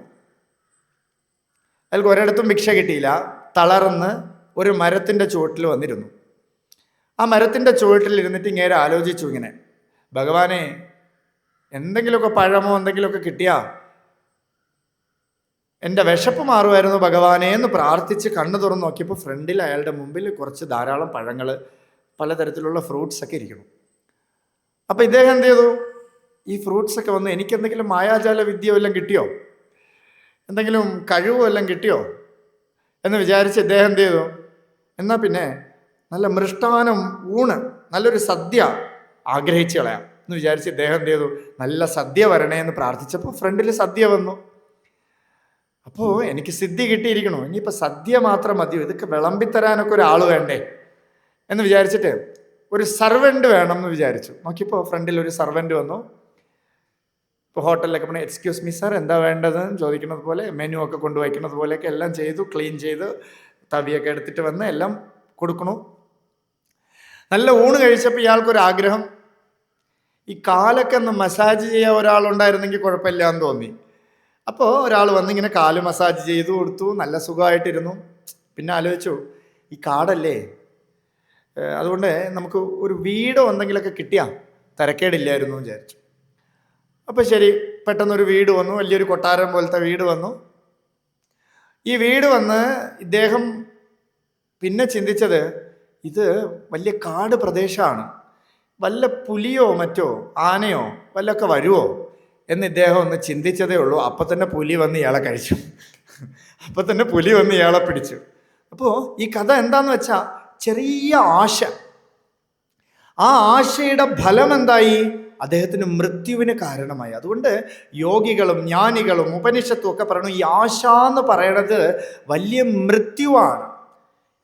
അയാൾക്ക് ഒരിടത്തും ഭിക്ഷ കിട്ടിയില്ല. തളർന്ന് ഒരു മരത്തിൻ്റെ ചുവട്ടിൽ വന്നിരുന്നു. ആ മരത്തിൻ്റെ ചുവട്ടിൽ ഇരുന്നിട്ട് ഇങ്ങനെ ആലോചിച്ചു, ഇങ്ങനെ, ഭഗവാനെ എന്തെങ്കിലുമൊക്കെ പഴമോ എന്തെങ്കിലുമൊക്കെ കിട്ടിയാ എൻ്റെ വിശപ്പ് മാറുമായിരുന്നു ഭഗവാനെ എന്ന് പ്രാർത്ഥിച്ച് കണ്ണു തുറന്ന് നോക്കിയപ്പോൾ ഫ്രണ്ടിൽ അയാളുടെ മുമ്പിൽ കുറച്ച് ധാരാളം പഴങ്ങൾ, പലതരത്തിലുള്ള ഫ്രൂട്ട്സ് ഒക്കെ ഇരിക്കണം. അപ്പം ഇദ്ദേഹം എന്ത് ചെയ്തു? ഈ ഫ്രൂട്ട്സൊക്കെ വന്ന് എനിക്കെന്തെങ്കിലും മായാജാല വിദ്യ വല്ലതും കിട്ടിയോ, എന്തെങ്കിലും കഴിവ് വല്ലതും കിട്ടിയോ എന്ന് വിചാരിച്ച് ഇദ്ദേഹം എന്ത് ചെയ്തു? എന്നാൽ പിന്നെ നല്ല മൃഷ്ടാനം ഊണ്, നല്ലൊരു സദ്യ ആഗ്രഹിച്ച് കളയാം എന്ന് വിചാരിച്ച് ഇദ്ദേഹം എന്ത് ചെയ്തു? നല്ല സദ്യ വരണേ എന്ന് പ്രാർത്ഥിച്ചപ്പോൾ ഫ്രണ്ടിൽ സദ്യ വന്നു. അപ്പോൾ എനിക്ക് സിദ്ധി കിട്ടിയിരിക്കണോ, ഇനിയിപ്പോൾ സദ്യ മാത്രം മതിയോ, ഇതൊക്കെ വിളമ്പിത്തരാനൊക്കെ ഒരാൾ വേണ്ടേ എന്ന് വിചാരിച്ചിട്ട് ഒരു സർവൻ്റ് വേണം എന്ന് വിചാരിച്ചു. നോക്കിയപ്പോൾ ഫ്രണ്ടിൽ ഒരു സർവൻ്റ് വന്നു. ഇപ്പോൾ ഹോട്ടലിലൊക്കെ പോയി എക്സ്ക്യൂസ് മീ സാർ എന്താ വേണ്ടതെന്ന് ചോദിക്കുന്നത് പോലെ, മെനു ഒക്കെ കൊണ്ടുവയ്ക്കുന്നത് പോലെയൊക്കെ എല്ലാം ചെയ്തു, ക്ലീൻ ചെയ്ത് തവിയൊക്കെ എടുത്തിട്ട് വന്ന് എല്ലാം കൊടുക്കണു. നല്ല ഊണ് കഴിച്ചപ്പോൾ ഇയാൾക്കൊരാഗ്രഹം, ഈ കാലൊക്കെ ഒന്ന് മസാജ് ചെയ്യാൻ ഒരാളുണ്ടായിരുന്നെങ്കിൽ കുഴപ്പമില്ല എന്ന് തോന്നി. അപ്പോൾ ഒരാൾ വന്നിങ്ങനെ കാല് മസാജ് ചെയ്തു കൊടുത്തു, നല്ല സുഖമായിട്ടിരുന്നു. പിന്നെ ആലോചിച്ചു, ഈ കാടല്ലേ, അതുകൊണ്ട് നമുക്ക് ഒരു വീടോ എന്തെങ്കിലുമൊക്കെ കിട്ടിയാൽ തരക്കേടില്ലായിരുന്നു എന്ന് വിചാരിച്ചു. അപ്പോൾ ശരി, പെട്ടെന്നൊരു വീട് വന്നു, വലിയൊരു കൊട്ടാരം പോലത്തെ വീട് വന്നു. ഈ വീട് വന്ന് ഇദ്ദേഹം പിന്നെ ചിന്തിച്ചത്, ഇത് വലിയ കാട് പ്രദേശമാണ്, വല്ല പുലിയോ മറ്റോ ആനയോ വല്ലൊക്കെ വരുമോ എന്ന് ഇദ്ദേഹം ഒന്ന് ചിന്തിച്ചതേ ഉള്ളൂ. അപ്പം തന്നെ പുലി വന്ന് ഇയാളെ കഴിച്ചു. അപ്പം തന്നെ പുലി വന്ന് ഇയാളെ പിടിച്ചു. അപ്പോൾ ഈ കഥ എന്താന്ന് വെച്ചാൽ, ചെറിയ ആശ, ആ ആശയുടെ ഫലം എന്തായി? അദ്ദേഹത്തിന് മൃത്യുവിന് കാരണമായി. അതുകൊണ്ട് യോഗികളും ജ്ഞാനികളും ഉപനിഷത്തും ഒക്കെ പറയണു, ഈ ആശ എന്ന് പറയണത് വലിയ മൃത്യുവാണ്.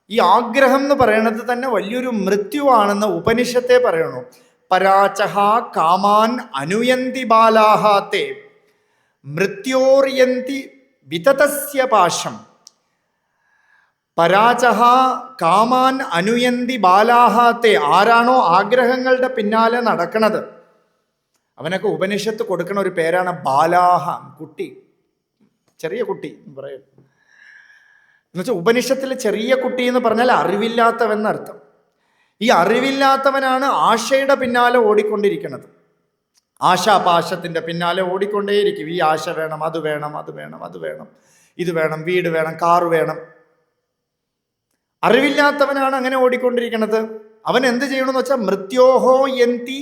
ഈ ആഗ്രഹം എന്ന് പറയണത് തന്നെ വലിയൊരു മൃത്യുവാണെന്ന് ഉപനിഷത്തെ പറയണു. പരാചഹ കാമാൻ അനുയന്തി ബാലാഹാത്തെ മൃത്യോർയന്തി വിതതസ്യ പാശം. പരാചഹ കാമാൻ അനുയന്തി ബാലാഹാത്തെ. ആരാണോ ആഗ്രഹങ്ങളുടെ പിന്നാലെ നടക്കണത് അവനൊക്കെ ഉപനിഷത്ത് കൊടുക്കുന്ന ഒരു പേരാണ് ബാലാഹ, കുട്ടി, ചെറിയ കുട്ടി എന്ന് പറയും. എന്നുവെച്ചാൽ ഉപനിഷത്തിൽ ചെറിയ കുട്ടി എന്ന് പറഞ്ഞാൽ അറിവില്ലാത്തവൻ എന്നർത്ഥം. ഈ അറിവില്ലാത്തവനാണ് ആശയുടെ പിന്നാലെ ഓടിക്കൊണ്ടിരിക്കുന്നത്. ആശാപാശത്തിൻ്റെ പിന്നാലെ ഓടിക്കൊണ്ടേയിരിക്കും. ഈ ആശ വേണം, അത് വേണം, അത് വേണം, അത് വേണം, ഇത് വേണം, വീട് വേണം, കാറ് വേണം. അറിവില്ലാത്തവനാണ് അങ്ങനെ ഓടിക്കൊണ്ടിരിക്കുന്നത്. അവൻ എന്ത് ചെയ്യണമെന്ന് വെച്ചാൽ മൃത്യോഹോ യന്തി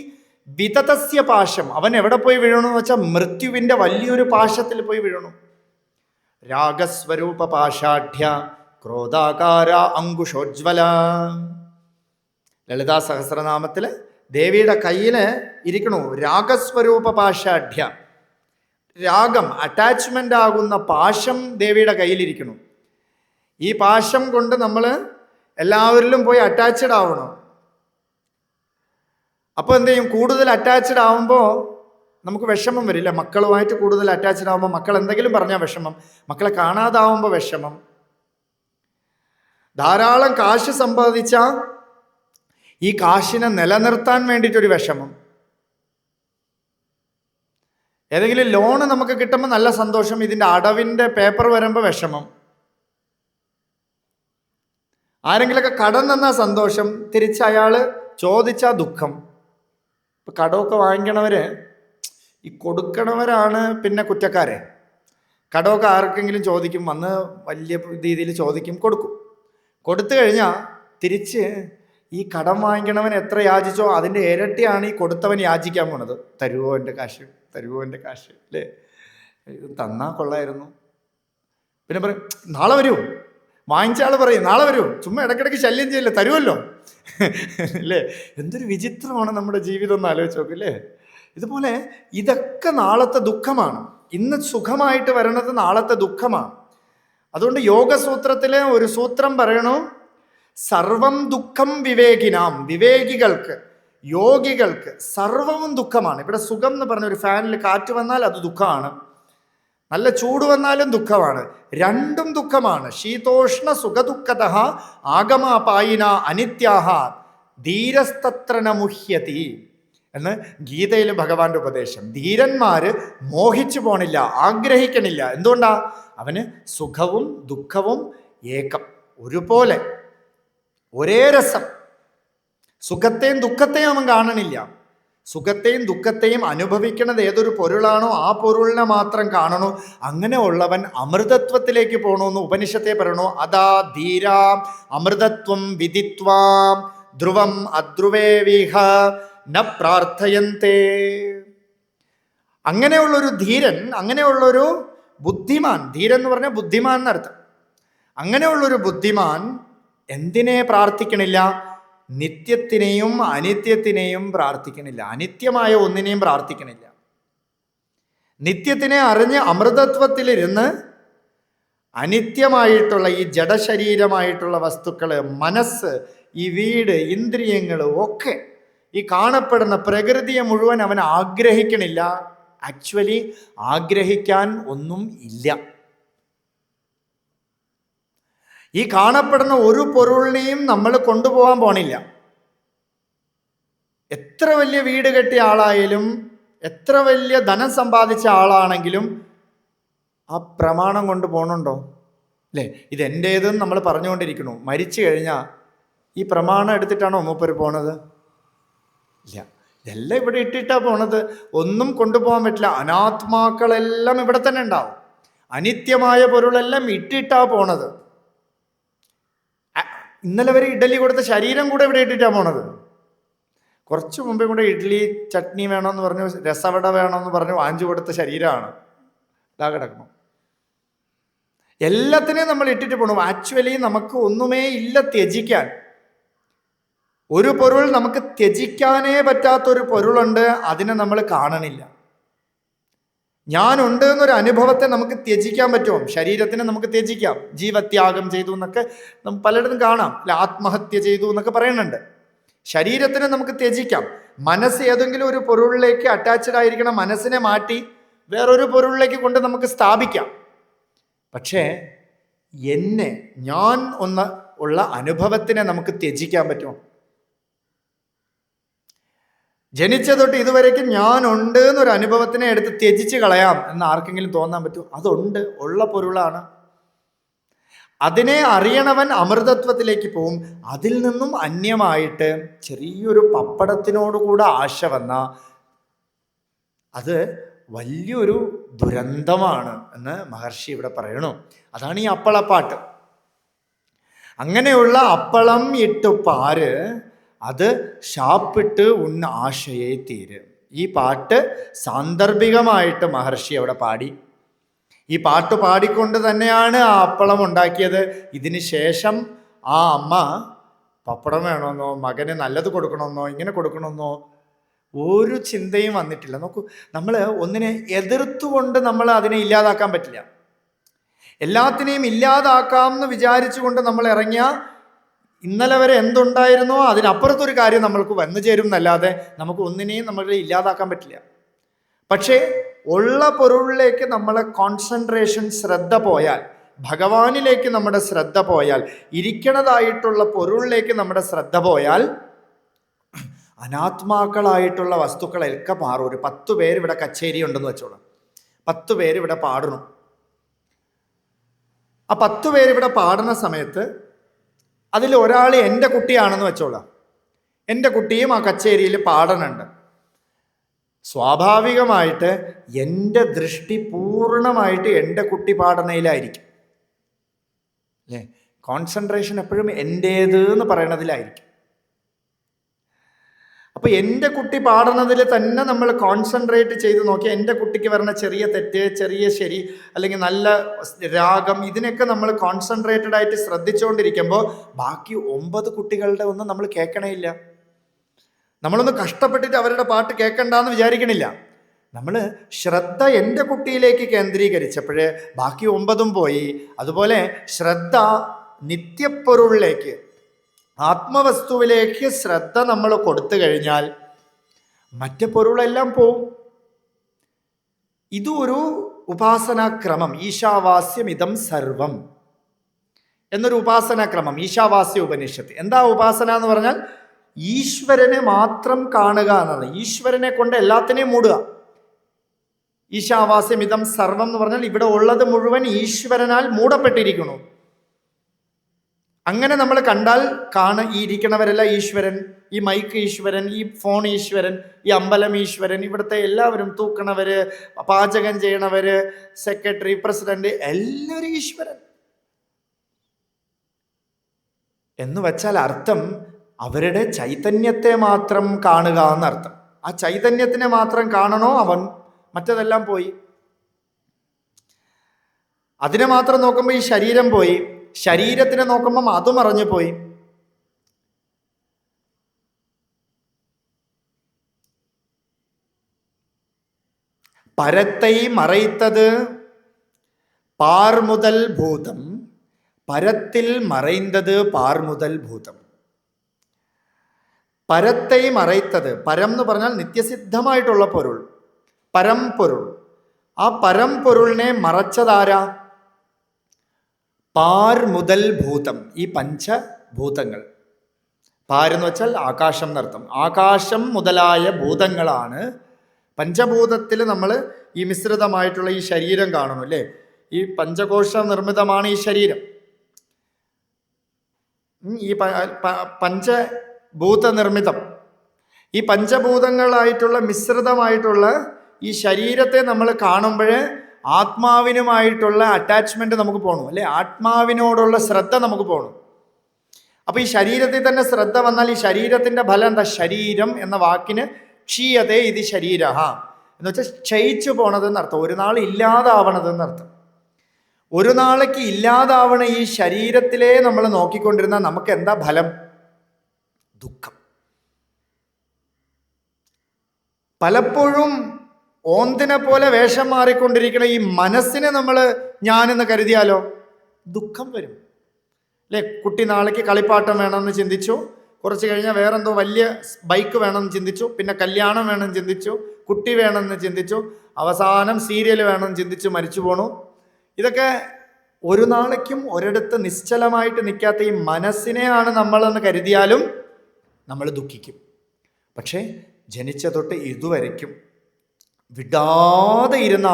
വിതതസ്യ പാശം. അവൻ എവിടെ പോയി വീഴണമെന്ന് വെച്ചാൽ മൃത്യുവിൻ്റെ വലിയൊരു പാശത്തിൽ പോയി വീഴണു. രാഗസ്വരൂപ പാഷാഢ്യ ക്രോധാകാര അങ്കുശോജ്വല. ലളിതാ സഹസ്രനാമത്തിൽ ദേവിയുടെ കയ്യിൽ ഇരിക്കണു രാഗസ്വരൂപ പാഷാഢ്യ. രാഗം, അറ്റാച്ച്മെൻ്റ് ആകുന്ന പാശം ദേവിയുടെ കയ്യിലിരിക്കണു. ഈ പാശം കൊണ്ട് നമ്മൾ എല്ലാവരിലും പോയി അറ്റാച്ച്ഡ് ആവണം. അപ്പോൾ എന്ത് ചെയ്യും? കൂടുതൽ അറ്റാച്ച്ഡ് ആവുമ്പോൾ നമുക്ക് വിഷമം വരില്ല. മക്കളുമായിട്ട് കൂടുതൽ അറ്റാച്ച്ഡ് ആകുമ്പോൾ മക്കൾ എന്തെങ്കിലും പറഞ്ഞാൽ വിഷമം, മക്കളെ കാണാതാവുമ്പോൾ വിഷമം, ധാരാളം കാശ് സമ്പാദിച്ച ഈ കാശിനെ നിലനിർത്താൻ വേണ്ടിയിട്ടൊരു വിഷമം, ഏതെങ്കിലും ലോണ് നമുക്ക് കിട്ടുമ്പോൾ നല്ല സന്തോഷം, ഇതിൻ്റെ അടവിൻ്റെ പേപ്പർ വരുമ്പോൾ വിഷമം, ആരെങ്കിലൊക്കെ കടം തന്നാൽ സന്തോഷം, തിരിച്ച് അയാൾ ചോദിച്ചാൽ ദുഃഖം. ഇപ്പം കടമൊക്കെ വാങ്ങിക്കണവർ, ഈ കൊടുക്കണവരാണ് പിന്നെ കുറ്റക്കാരെ. കടമൊക്കെ ആർക്കെങ്കിലും ചോദിക്കും, വന്ന് വലിയ രീതിയിൽ ചോദിക്കും, കൊടുക്കും. കൊടുത്തു കഴിഞ്ഞാൽ തിരിച്ച് ഈ കടം വാങ്ങിക്കണവൻ എത്ര യാചിച്ചോ അതിൻ്റെ ഇരട്ടിയാണ് ഈ കൊടുത്തവൻ യാചിക്കാൻ പോണത്. തരുവോ എൻ്റെ കാശ്, തരുവോ എൻ്റെ കാശ്, അല്ലേ, ഇത് തന്നാൽ കൊള്ളായിരുന്നു. പിന്നെ പറയും നാളെ വരൂ, വാങ്ങിച്ച ആൾ പറയും നാളെ വരൂ, ചുമ്മാ ഇടയ്ക്കിടയ്ക്ക് ശല്യം ചെയ്യില്ല, തരുമല്ലോ, അല്ലേ. എന്തൊരു വിചിത്രമാണ് നമ്മുടെ ജീവിതം എന്ന് ആലോചിച്ച് നോക്കും, അല്ലേ. ഇതുപോലെ ഇതൊക്കെ നാളത്തെ ദുഃഖമാണ്. ഇന്ന് സുഖമായിട്ട് വരണത് നാളത്തെ ദുഃഖമാണ്. അതുകൊണ്ട് യോഗസൂത്രത്തിലെ ഒരു സൂത്രം പറയണു, സർവം ദുഃഖം വിവേകിനാം, വിവേകികൾക്ക്, യോഗികൾക്ക് സർവവും ദുഃഖമാണ്. ഇവിടെ സുഖം എന്ന് പറഞ്ഞ ഒരു ഫാനിൽ കാറ്റ് വന്നാൽ അത് ദുഃഖമാണ്, നല്ല ചൂട് വന്നാലും ദുഃഖമാണ്, രണ്ടും ദുഃഖമാണ്. ശീതോഷ്ണ സുഖദുഃഖത ആഗമാപായിന അനിത്യാഹ ധീരസ്തത്ര ന മുഹ്യതി എന്ന് ഗീതയിൽ ഭഗവാന്റെ ഉപദേശം. ധീരന്മാര് മോഹിച്ചു പോണില്ല, ആഗ്രഹിക്കണില്ല. എന്തുകൊണ്ടാ? അവന് സുഖവും ദുഃഖവും ഏകം, ഒരുപോലെ, ഒരേ രസം. സുഖത്തെയും ദുഃഖത്തെയും അവൻ കാണണില്ല. സുഖത്തെയും ദുഃഖത്തെയും അനുഭവിക്കുന്നത് ഏതൊരു പൊരുളാണോ ആ പൊരുളിനെ മാത്രം കാണണോ. അങ്ങനെ ഉള്ളവൻ അമൃതത്വത്തിലേക്ക് പോകണമെന്ന് ഉപനിഷത്തെ പറയണോ. അതാ ധീരാ അമൃതത്വം വിദിത്വാം ധ്രുവം അധ്രുവേവിഹ ന പ്രാർത്ഥയന്തേ. അങ്ങനെയുള്ളൊരു ധീരൻ, അങ്ങനെയുള്ളൊരു ബുദ്ധിമാൻ, ധീരൻ എന്ന് പറഞ്ഞാൽ ബുദ്ധിമാൻ എന്നർത്ഥം. അങ്ങനെയുള്ളൊരു ബുദ്ധിമാൻ എന്തിനെ പ്രാർത്ഥിക്കണില്ല? നിത്യത്തിനെയും അനിത്യത്തിനെയും പ്രാർത്ഥിക്കണില്ല, അനിത്യമായ ഒന്നിനെയും പ്രാർത്ഥിക്കണില്ല. നിത്യത്തിനെ അറിഞ്ഞ് അമൃതത്വത്തിലിരുന്ന് അനിത്യമായിട്ടുള്ള ഈ ജഡശരീരമായിട്ടുള്ള വസ്തുക്കള്, മനസ്സ്, ഈ വീട്, ഇന്ദ്രിയങ്ങൾ ഒക്കെ, ഈ കാണപ്പെടുന്ന പ്രകൃതിയെ മുഴുവൻ അവൻ ആഗ്രഹിക്കണില്ല. ആക്ച്വലി ആഗ്രഹിക്കാൻ ഒന്നും ഇല്ല. ഈ കാണപ്പെടുന്ന ഒരു പൊരുളിനെയും നമ്മൾ കൊണ്ടുപോകാൻ പോണില്ല. എത്ര വലിയ വീട് കെട്ടിയ ആളായാലും, എത്ര വലിയ ധനം സമ്പാദിച്ച ആളാണെങ്കിലും ആ പ്രമാണം കൊണ്ട് പോകണുണ്ടോ? അല്ലേ, ഇതെൻ്റേതെന്ന് നമ്മൾ പറഞ്ഞുകൊണ്ടിരിക്കണു. മരിച്ചു കഴിഞ്ഞാൽ ഈ പ്രമാണം എടുത്തിട്ടാണോ മൂപ്പര് പോണത്? ഇല്ല, ഇതെല്ലാം ഇവിടെ ഇട്ടിട്ടാ പോണത്. ഒന്നും കൊണ്ടുപോകാൻ പറ്റില്ല. അനാത്മാക്കളെല്ലാം ഇവിടെ തന്നെ ഉണ്ടാവും. അനിത്യമായ പൊരുളെല്ലാം ഇട്ടിട്ടാ പോണത്. ഇന്നലെ വരെ ഇഡലി കൊടുത്ത ശരീരം കൂടെ ഇവിടെ ഇട്ടിട്ടാ പോണത്. കുറച്ച് മുമ്പേ കൂടെ ഇഡ്ഡലി ചട്നി വേണമെന്ന് പറഞ്ഞു, രസവട വേണമെന്ന് പറഞ്ഞു വാങ്ങിച്ചു കൊടുത്ത ശരീരമാണ് ഇതാ കിടക്കണം. എല്ലാത്തിനെയും നമ്മൾ ഇട്ടിട്ട് പോകണം. ആക്ച്വലി നമുക്ക് ഒന്നുമേ ഇല്ല ത്യജിക്കാൻ. ഒരു പൊരുൾ നമുക്ക് ത്യജിക്കാനേ പറ്റാത്തൊരു പൊരുളുണ്ട്, അതിനെ നമ്മൾ കാണണില്ല. ഞാനുണ്ട് എന്നൊരു അനുഭവത്തെ നമുക്ക് ത്യജിക്കാൻ പറ്റുമോ? ശരീരത്തിനെ നമുക്ക് ത്യജിക്കാം. ജീവത്യാഗം ചെയ്തു എന്നൊക്കെ പലയിടത്തും കാണാം. അല്ല, ആത്മഹത്യ ചെയ്തു എന്നൊക്കെ പറയുന്നുണ്ട്. ശരീരത്തിനെ നമുക്ക് ത്യജിക്കാം. മനസ്സ് ഏതെങ്കിലും ഒരു പൊരുളിലേക്ക് അറ്റാച്ച്ഡ് ആയിരിക്കണ മനസ്സിനെ മാറ്റി വേറൊരു പൊരുളിലേക്ക് കൊണ്ട് നമുക്ക് സ്ഥാപിക്കാം. പക്ഷേ എന്നെ, ഞാൻ ഉള്ള അനുഭവത്തിനെ നമുക്ക് ത്യജിക്കാൻ പറ്റുമോ? ജനിച്ച തൊട്ട് ഇതുവരേക്കും ഞാനുണ്ട് എന്നൊരു അനുഭവത്തിനെ എടുത്ത് ത്യജിച്ച് കളയാം എന്ന് ആർക്കെങ്കിലും തോന്നാൻ പറ്റുമോ? അതുണ്ട്, ഉള്ള പൊരുളാണ്. അതിനെ അറിയണവൻ അമൃതത്വത്തിലേക്ക് പോവും. അതിൽ നിന്നും അന്യമായിട്ട് ചെറിയൊരു പപ്പടത്തിനോടുകൂടെ ആശ വന്ന അത് വലിയൊരു ദുരന്തമാണ് എന്ന് മഹർഷി ഇവിടെ പറയണു. അതാണ് ഈ അപ്പളപ്പാട്ട്. അങ്ങനെയുള്ള അപ്പളം ഇട്ടു പാര് അത് ഷാപ്പിട്ട് ഉണ്ണ ആശയെ തീര്. ഈ പാട്ട് സാന്ദർഭികമായിട്ട് മഹർഷി അവിടെ പാടി. ഈ പാട്ട് പാടിക്കൊണ്ട് തന്നെയാണ് ആ അപ്പളം ഉണ്ടാക്കിയത്. ഇതിന് ശേഷം ആ അമ്മ പപ്പടം വേണമെന്നോ മകന് നല്ലത് കൊടുക്കണമെന്നോ ഇങ്ങനെ കൊടുക്കണമെന്നോ ഒരു ചിന്തയും വന്നിട്ടില്ല. നോക്കൂ, നമ്മൾ ഒന്നിനെ എതിർത്തുകൊണ്ട് നമ്മൾ അതിനെ ഇല്ലാതാക്കാൻ പറ്റില്ല. എല്ലാത്തിനെയും ഇല്ലാതാക്കാം എന്ന് വിചാരിച്ചുകൊണ്ട് നമ്മൾ ഇറങ്ങിയ ഇന്നലെ വരെ എന്തുണ്ടായിരുന്നോ അതിനപ്പുറത്തൊരു കാര്യം നമ്മൾക്ക് വന്നു ചേരും എന്നല്ലാതെ നമുക്ക് ഒന്നിനെയും നമ്മൾ ഇല്ലാതാക്കാൻ പറ്റില്ല. പക്ഷേ ഉള്ള പൊരുളിലേക്ക് നമ്മളെ കോൺസെൻട്രേഷൻ, ശ്രദ്ധ പോയാൽ, ഭഗവാനിലേക്ക് നമ്മുടെ ശ്രദ്ധ പോയാൽ, ഇരിക്കണതായിട്ടുള്ള പൊരുളിലേക്ക് നമ്മുടെ ശ്രദ്ധ പോയാൽ, അനാത്മാക്കളായിട്ടുള്ള വസ്തുക്കളൊക്കെ മാറും. ഒരു 10 പേര് ഇവിടെ കച്ചേരി ഉണ്ടെന്ന് വെച്ചോളാം, 10 പേര് ഇവിടെ പാടണം. ആ 10 പേര് ഇവിടെ പാടുന്ന സമയത്ത് അതിൽ ഒരാൾ എൻ്റെ കുട്ടിയാണെന്ന് വെച്ചോളാം. എൻ്റെ കുട്ടിയും ആ കച്ചേരിയിൽ പാടണുണ്ട്. സ്വാഭാവികമായിട്ട് എൻ്റെ ദൃഷ്ടി പൂർണ്ണമായിട്ട് എൻ്റെ കുട്ടി പാടുന്നതിലായിരിക്കും, അല്ലേ? കോൺസെൻട്രേഷൻ എപ്പോഴും എൻ്റേത് എന്ന് പറയണതിലായിരിക്കും. അപ്പൊ എൻ്റെ കുട്ടി പാടുന്നതിൽ തന്നെ നമ്മൾ കോൺസെൻട്രേറ്റ് ചെയ്ത് നോക്കിയാൽ എൻ്റെ കുട്ടിക്ക് വരുന്ന ചെറിയ തെറ്റ്, ചെറിയ ശരി, അല്ലെങ്കിൽ നല്ല രാഗം, ഇതിനൊക്കെ നമ്മൾ കോൺസെൻട്രേറ്റഡ് ആയിട്ട് ശ്രദ്ധിച്ചുകൊണ്ടിരിക്കുമ്പോൾ ബാക്കി 9 കുട്ടികളുടെ ഒന്നും നമ്മൾ കേൾക്കണേ ഇല്ല. നമ്മളൊന്ന് കഷ്ടപ്പെട്ടിട്ട് അവരുടെ പാട്ട് കേൾക്കണ്ടെന്ന് വിചാരിക്കണില്ല. നമ്മൾ ശ്രദ്ധ എൻ്റെ കുട്ടിയിലേക്ക് കേന്ദ്രീകരിച്ചപ്പോഴേ ബാക്കി 9 പോയി. അതുപോലെ ശ്രദ്ധ നിത്യപ്പൊരുളിലേക്ക്, ആത്മവസ്തുവിലേക്ക് ശ്രദ്ധ നമ്മൾ കൊടുത്തു കഴിഞ്ഞാൽ മറ്റു പൊരുളെല്ലാം പോവും. ഇതൊരു ഉപാസനാക്രമം. ഈശാവാസ്യം ഇതം സർവം എന്നൊരു ഉപാസനാക്രമം, ഈശാവാസ്യ ഉപനിഷത്ത്. എന്താ ഉപാസന എന്ന് പറഞ്ഞാൽ ഈശ്വരനെ മാത്രം കാണുക എന്നാണ്. ഈശ്വരനെ കൊണ്ട് എല്ലാത്തിനെയും മൂടുക. ഈശാവാസ്യം ഇതം സർവം എന്ന് പറഞ്ഞാൽ ഇവിടെ ഉള്ളത് മുഴുവൻ ഈശ്വരനാൽ മൂടപ്പെട്ടിരിക്കുന്നു. അങ്ങനെ നമ്മൾ കണ്ടാൽ ഈ ഇരിക്കണവരെല്ലാം ഈശ്വരൻ, ഈ മൈക്ക് ഈശ്വരൻ, ഈ ഫോൺ ഈശ്വരൻ, ഈ അമ്പലം ഈശ്വരൻ, ഇവിടുത്തെ എല്ലാവരും തൂക്കണവര്, പാചകം ചെയ്യണവര്, സെക്രട്ടറി, പ്രസിഡന്റ്, എല്ലാവരും ഈശ്വരൻ എന്ന് വെച്ചാൽ അർത്ഥം അവരുടെ ചൈതന്യത്തെ മാത്രം കാണുക എന്നർത്ഥം. ആ ചൈതന്യത്തിനെ മാത്രം കാണണോ അവൻ, മറ്റതെല്ലാം പോയി. അതിനെ മാത്രം നോക്കുമ്പോൾ ഈ ശരീരം പോയി, ശരീരത്തിനെ നോക്കുമ്പം അതും മറഞ്ഞു പോയി. പരத்தை மறைத்தது பார்முதல் பூதம், பரத்தில் மறைந்தது பார்முதൽ ഭൂതം. പരത്തെ മറൈത്തത്, പരം എന്ന് പറഞ്ഞാൽ നിത്യസിദ്ധമായിട്ടുള്ള പൊരുൾ, പരംപൊരുൾ. ആ പരംപൊരുളിനെ മറച്ചതാരാ? പാർ മുതൽ ഭൂതം, ഈ പഞ്ചഭൂതങ്ങൾ. പാരെന്ന് വെച്ചാൽ ആകാശം എന്നർത്ഥം. ആകാശം മുതലായ ഭൂതങ്ങളാണ്. പഞ്ചഭൂതത്തിൽ നമ്മൾ ഈ മിശ്രിതമായിട്ടുള്ള ഈ ശരീരം കാണുന്നു, അല്ലേ? ഈ പഞ്ചകോശ നിർമ്മിതമാണ് ഈ ശരീരം. ഈ പഞ്ചഭൂത നിർമ്മിതം, ഈ പഞ്ചഭൂതങ്ങളായിട്ടുള്ള മിശ്രിതമായിട്ടുള്ള ഈ ശരീരത്തെ നമ്മൾ കാണുമ്പോഴേ ആത്മാവിനുമായിട്ടുള്ള അറ്റാച്ച്മെന്റ് നമുക്ക് പോകണം, അല്ലെ? ആത്മാവിനോടുള്ള ശ്രദ്ധ നമുക്ക് പോകണം. അപ്പൊ ഈ ശരീരത്തിൽ തന്നെ ശ്രദ്ധ വന്നാൽ ഈ ശരീരത്തിന്റെ ഫലം എന്താ? ശരീരം എന്ന വാക്കിന് ക്ഷീയതേ ഇത് ശരീര എന്ന് വെച്ചാൽ ക്ഷയിച്ചു പോണത് എന്നർത്ഥം, ഒരു നാൾ ഇല്ലാതാവണത് എന്നർത്ഥം. ഒരു നാളേക്ക് ഇല്ലാതാവണ ഈ ശരീരത്തിലേ നമ്മൾ നോക്കിക്കൊണ്ടിരുന്ന നമുക്ക് എന്താ ഫലം? ദുഃഖം. പലപ്പോഴും ഓന്തിനെ പോലെ വേഷം മാറിക്കൊണ്ടിരിക്കുന്ന ഈ മനസ്സിനെ നമ്മൾ ഞാനെന്ന് കരുതിയാലോ ദുഃഖം വരും, അല്ലെ? കുട്ടി നാളേക്ക് കളിപ്പാട്ടം വേണമെന്ന് ചിന്തിച്ചു, കുറച്ച് കഴിഞ്ഞാൽ വേറെന്തോ വലിയ ബൈക്ക് വേണമെന്ന് ചിന്തിച്ചു, പിന്നെ കല്യാണം വേണമെന്ന് ചിന്തിച്ചു, കുട്ടി വേണമെന്ന് ചിന്തിച്ചു, അവസാനം സീരിയൽ വേണമെന്ന് ചിന്തിച്ചു മരിച്ചു പോണു. ഇതൊക്കെ ഒരു നാളേക്കും ഒരിടത്ത് നിശ്ചലമായിട്ട് നിൽക്കാത്ത ഈ മനസ്സിനെയാണ് നമ്മളെന്ന് കരുതിയാലും നമ്മൾ ദുഃഖിക്കും. പക്ഷേ ജനിച്ച തൊട്ട് ഇതുവരയ്ക്കും വിടാതെ ഇരുന്ന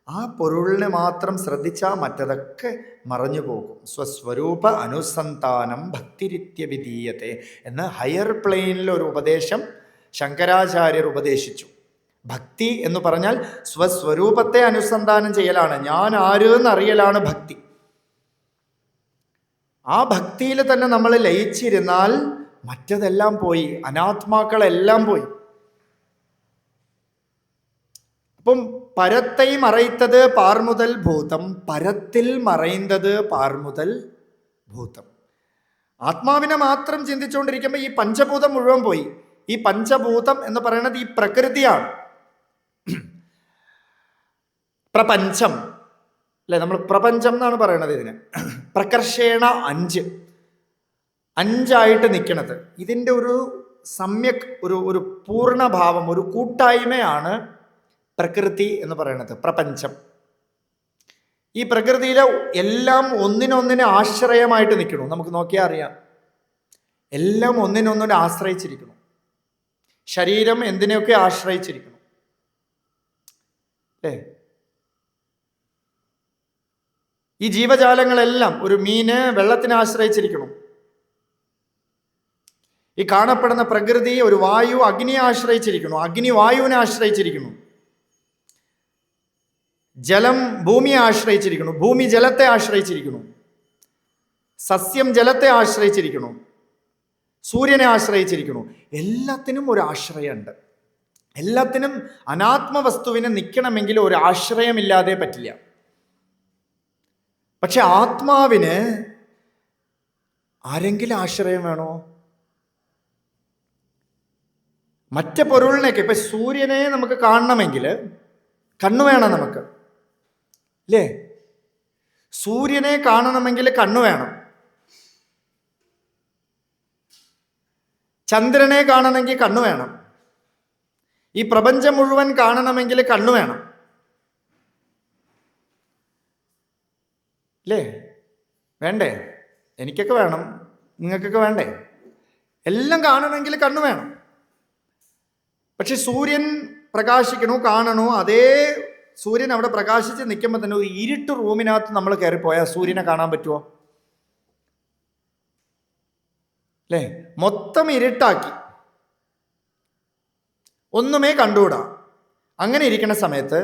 ആ പൊരുളിനെ മാത്രം ശ്രദ്ധിച്ചാൽ മറ്റതൊക്കെ മറഞ്ഞു പോകും. സ്വസ്വരൂപ അനുസന്ധാനം ഭക്തിരിത്യ വിധീയത്തെ എന്ന് ഹയർ പ്ലെയിനിൽ ഒരു ഉപദേശം ശങ്കരാചാര്യർ ഉപദേശിച്ചു. ഭക്തി എന്ന് പറഞ്ഞാൽ സ്വസ്വരൂപത്തെ അനുസന്ധാനം ചെയ്യലാണ്, ഞാൻ ആര് എന്നറിയലാണ് ഭക്തി. ആ ഭക്തിയിൽ തന്നെ നമ്മൾ ലയിച്ചിരുന്നാൽ മറ്റതെല്ലാം പോയി, അനാത്മാക്കളെല്ലാം പോയി. അപ്പം പരத்தை മറൈത്തത് പാർമുതൽ ഭൂതം, പരത്തിൽ മറൈന്തത് പാർമുതൽ ഭൂതം. ആത്മാവിനെ മാത്രം ചിന്തിച്ചുകൊണ്ടിരിക്കുമ്പോൾ ഈ പഞ്ചഭൂതം മുഴുവൻ പോയി. ഈ പഞ്ചഭൂതം എന്ന് പറയുന്നത് ഈ പ്രകൃതിയാണ്, പ്രപഞ്ചം, അല്ലെ? നമ്മൾ പ്രപഞ്ചം എന്നാണ് പറയണത് ഇതിന്. പ്രകർഷേണ അഞ്ചായിട്ട് നിൽക്കണത്. ഇതിൻ്റെ ഒരു സമ്യക് ഒരു പൂർണ്ണഭാവം, ഒരു കൂട്ടായ്മയാണ് പ്രകൃതി എന്ന് പറയുന്നത്, പ്രപഞ്ചം. ഈ പ്രകൃതിയിലെ എല്ലാം ഒന്നിനൊന്നിനെ ആശ്രയമായിട്ട് നിൽക്കുന്നു. നമുക്ക് നോക്കിയാൽ അറിയാം, എല്ലാം ഒന്നിനൊന്നിനെ ആശ്രയിച്ചിരിക്കുന്നു. ശരീരം എന്തിനെയൊക്കെ ആശ്രയിച്ചിരിക്കുന്നു, അല്ലേ? ഈ ജീവജാലങ്ങളെല്ലാം, ഒരു മീന് വെള്ളത്തിനെ ആശ്രയിച്ചിരിക്കുന്നു. ഈ കാണപ്പെടുന്ന പ്രകൃതി, ഒരു വായു അഗ്നിയെ ആശ്രയിച്ചിരിക്കുന്നു, അഗ്നി വായുവിനെ ആശ്രയിച്ചിരിക്കുന്നു. ജലം ഭൂമിയെ ആശ്രയിച്ചിരിക്കുന്നു, ഭൂമി ജലത്തെ ആശ്രയിച്ചിരിക്കുന്നു. സസ്യം ജലത്തെ ആശ്രയിച്ചിരിക്കുന്നു, സൂര്യനെ ആശ്രയിച്ചിരിക്കുന്നു. എല്ലാത്തിനും ഒരു ആശ്രയമുണ്ട്. എല്ലാത്തിനും അനാത്മവസ്തുവിന് നിൽക്കണമെങ്കിൽ ഒരു ആശ്രയമില്ലാതെ പറ്റില്ല. പക്ഷെ ആത്മാവിന് ആരെങ്കിലും ആശ്രയം വേണോ? മറ്റു പൊരുളിനൊക്കെ, ഇപ്പൊ സൂര്യനെ നമുക്ക് കാണണമെങ്കിൽ കണ്ണു വേണം നമുക്ക്, അല്ലേ? സൂര്യനെ കാണണമെങ്കിൽ കണ്ണു വേണം. ചന്ദ്രനെ കാണണമെങ്കിൽ കണ്ണു വേണം. ഈ പ്രപഞ്ചം മുഴുവൻ കാണണമെങ്കിൽ കണ്ണു വേണം, അല്ലേ? വേണ്ടേ? എനിക്കൊക്കെ വേണം, നിങ്ങൾക്കൊക്കെ വേണ്ടേ? എല്ലാം കാണണമെങ്കിൽ കണ്ണു വേണം. പക്ഷെ സൂര്യൻ പ്രകാശിക്കണു, കാണണു. അതേ സൂര്യൻ അവിടെ പ്രകാശിച്ച് നിൽക്കുമ്പോൾ തന്നെ ഒരു ഇരുട്ട് റൂമിനകത്ത് നമ്മൾ കയറിപ്പോയാൽ സൂര്യനെ കാണാൻ പറ്റുമോ? അല്ലേ? മൊത്തം ഇരുട്ടാക്കി, ഒന്നുമേ കണ്ടുകൂടാ. അങ്ങനെ ഇരിക്കുന്ന സമയത്ത്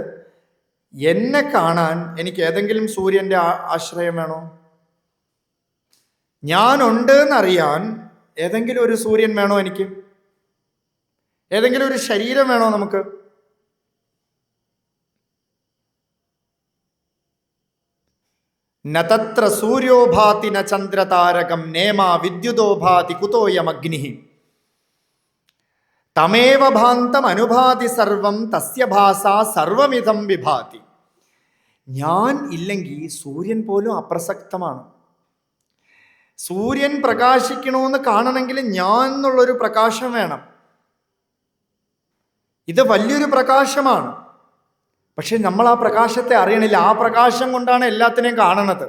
എന്നെ കാണാൻ എനിക്ക് ഏതെങ്കിലും സൂര്യൻ്റെ ആശ്രയം വേണോ? ഞാനുണ്ട് എന്നറിയാൻ ഏതെങ്കിലും ഒരു സൂര്യൻ വേണോ എനിക്ക്? ഏതെങ്കിലും ഒരു ശരീരം വേണോ നമുക്ക്? നതത്ര സൂര്യോ ഭാതി ന ചന്ദ്രതാരകം നേമ വിദ്യുതോ ഭാതി കുതോയമഗ്നി തമേവ ഭാന്തം അനുഭാതി സർവം തസ്യ ഭാസ സർവമിതം വിഭാതി. ഞാൻ ഇല്ലെങ്കിൽ സൂര്യൻ പോലും അപ്രസക്തമാണ്. സൂര്യൻ പ്രകാശിക്കണമെന്ന് കാണണമെങ്കിൽ ഞാൻ എന്നുള്ളൊരു പ്രകാശം വേണം. ഇത് വലിയൊരു പ്രകാശമാണ്. പക്ഷെ നമ്മൾ ആ പ്രകാശത്തെ അറിയണില്ല. ആ പ്രകാശം കൊണ്ടാണ് എല്ലാത്തിനെയും കാണുന്നത്,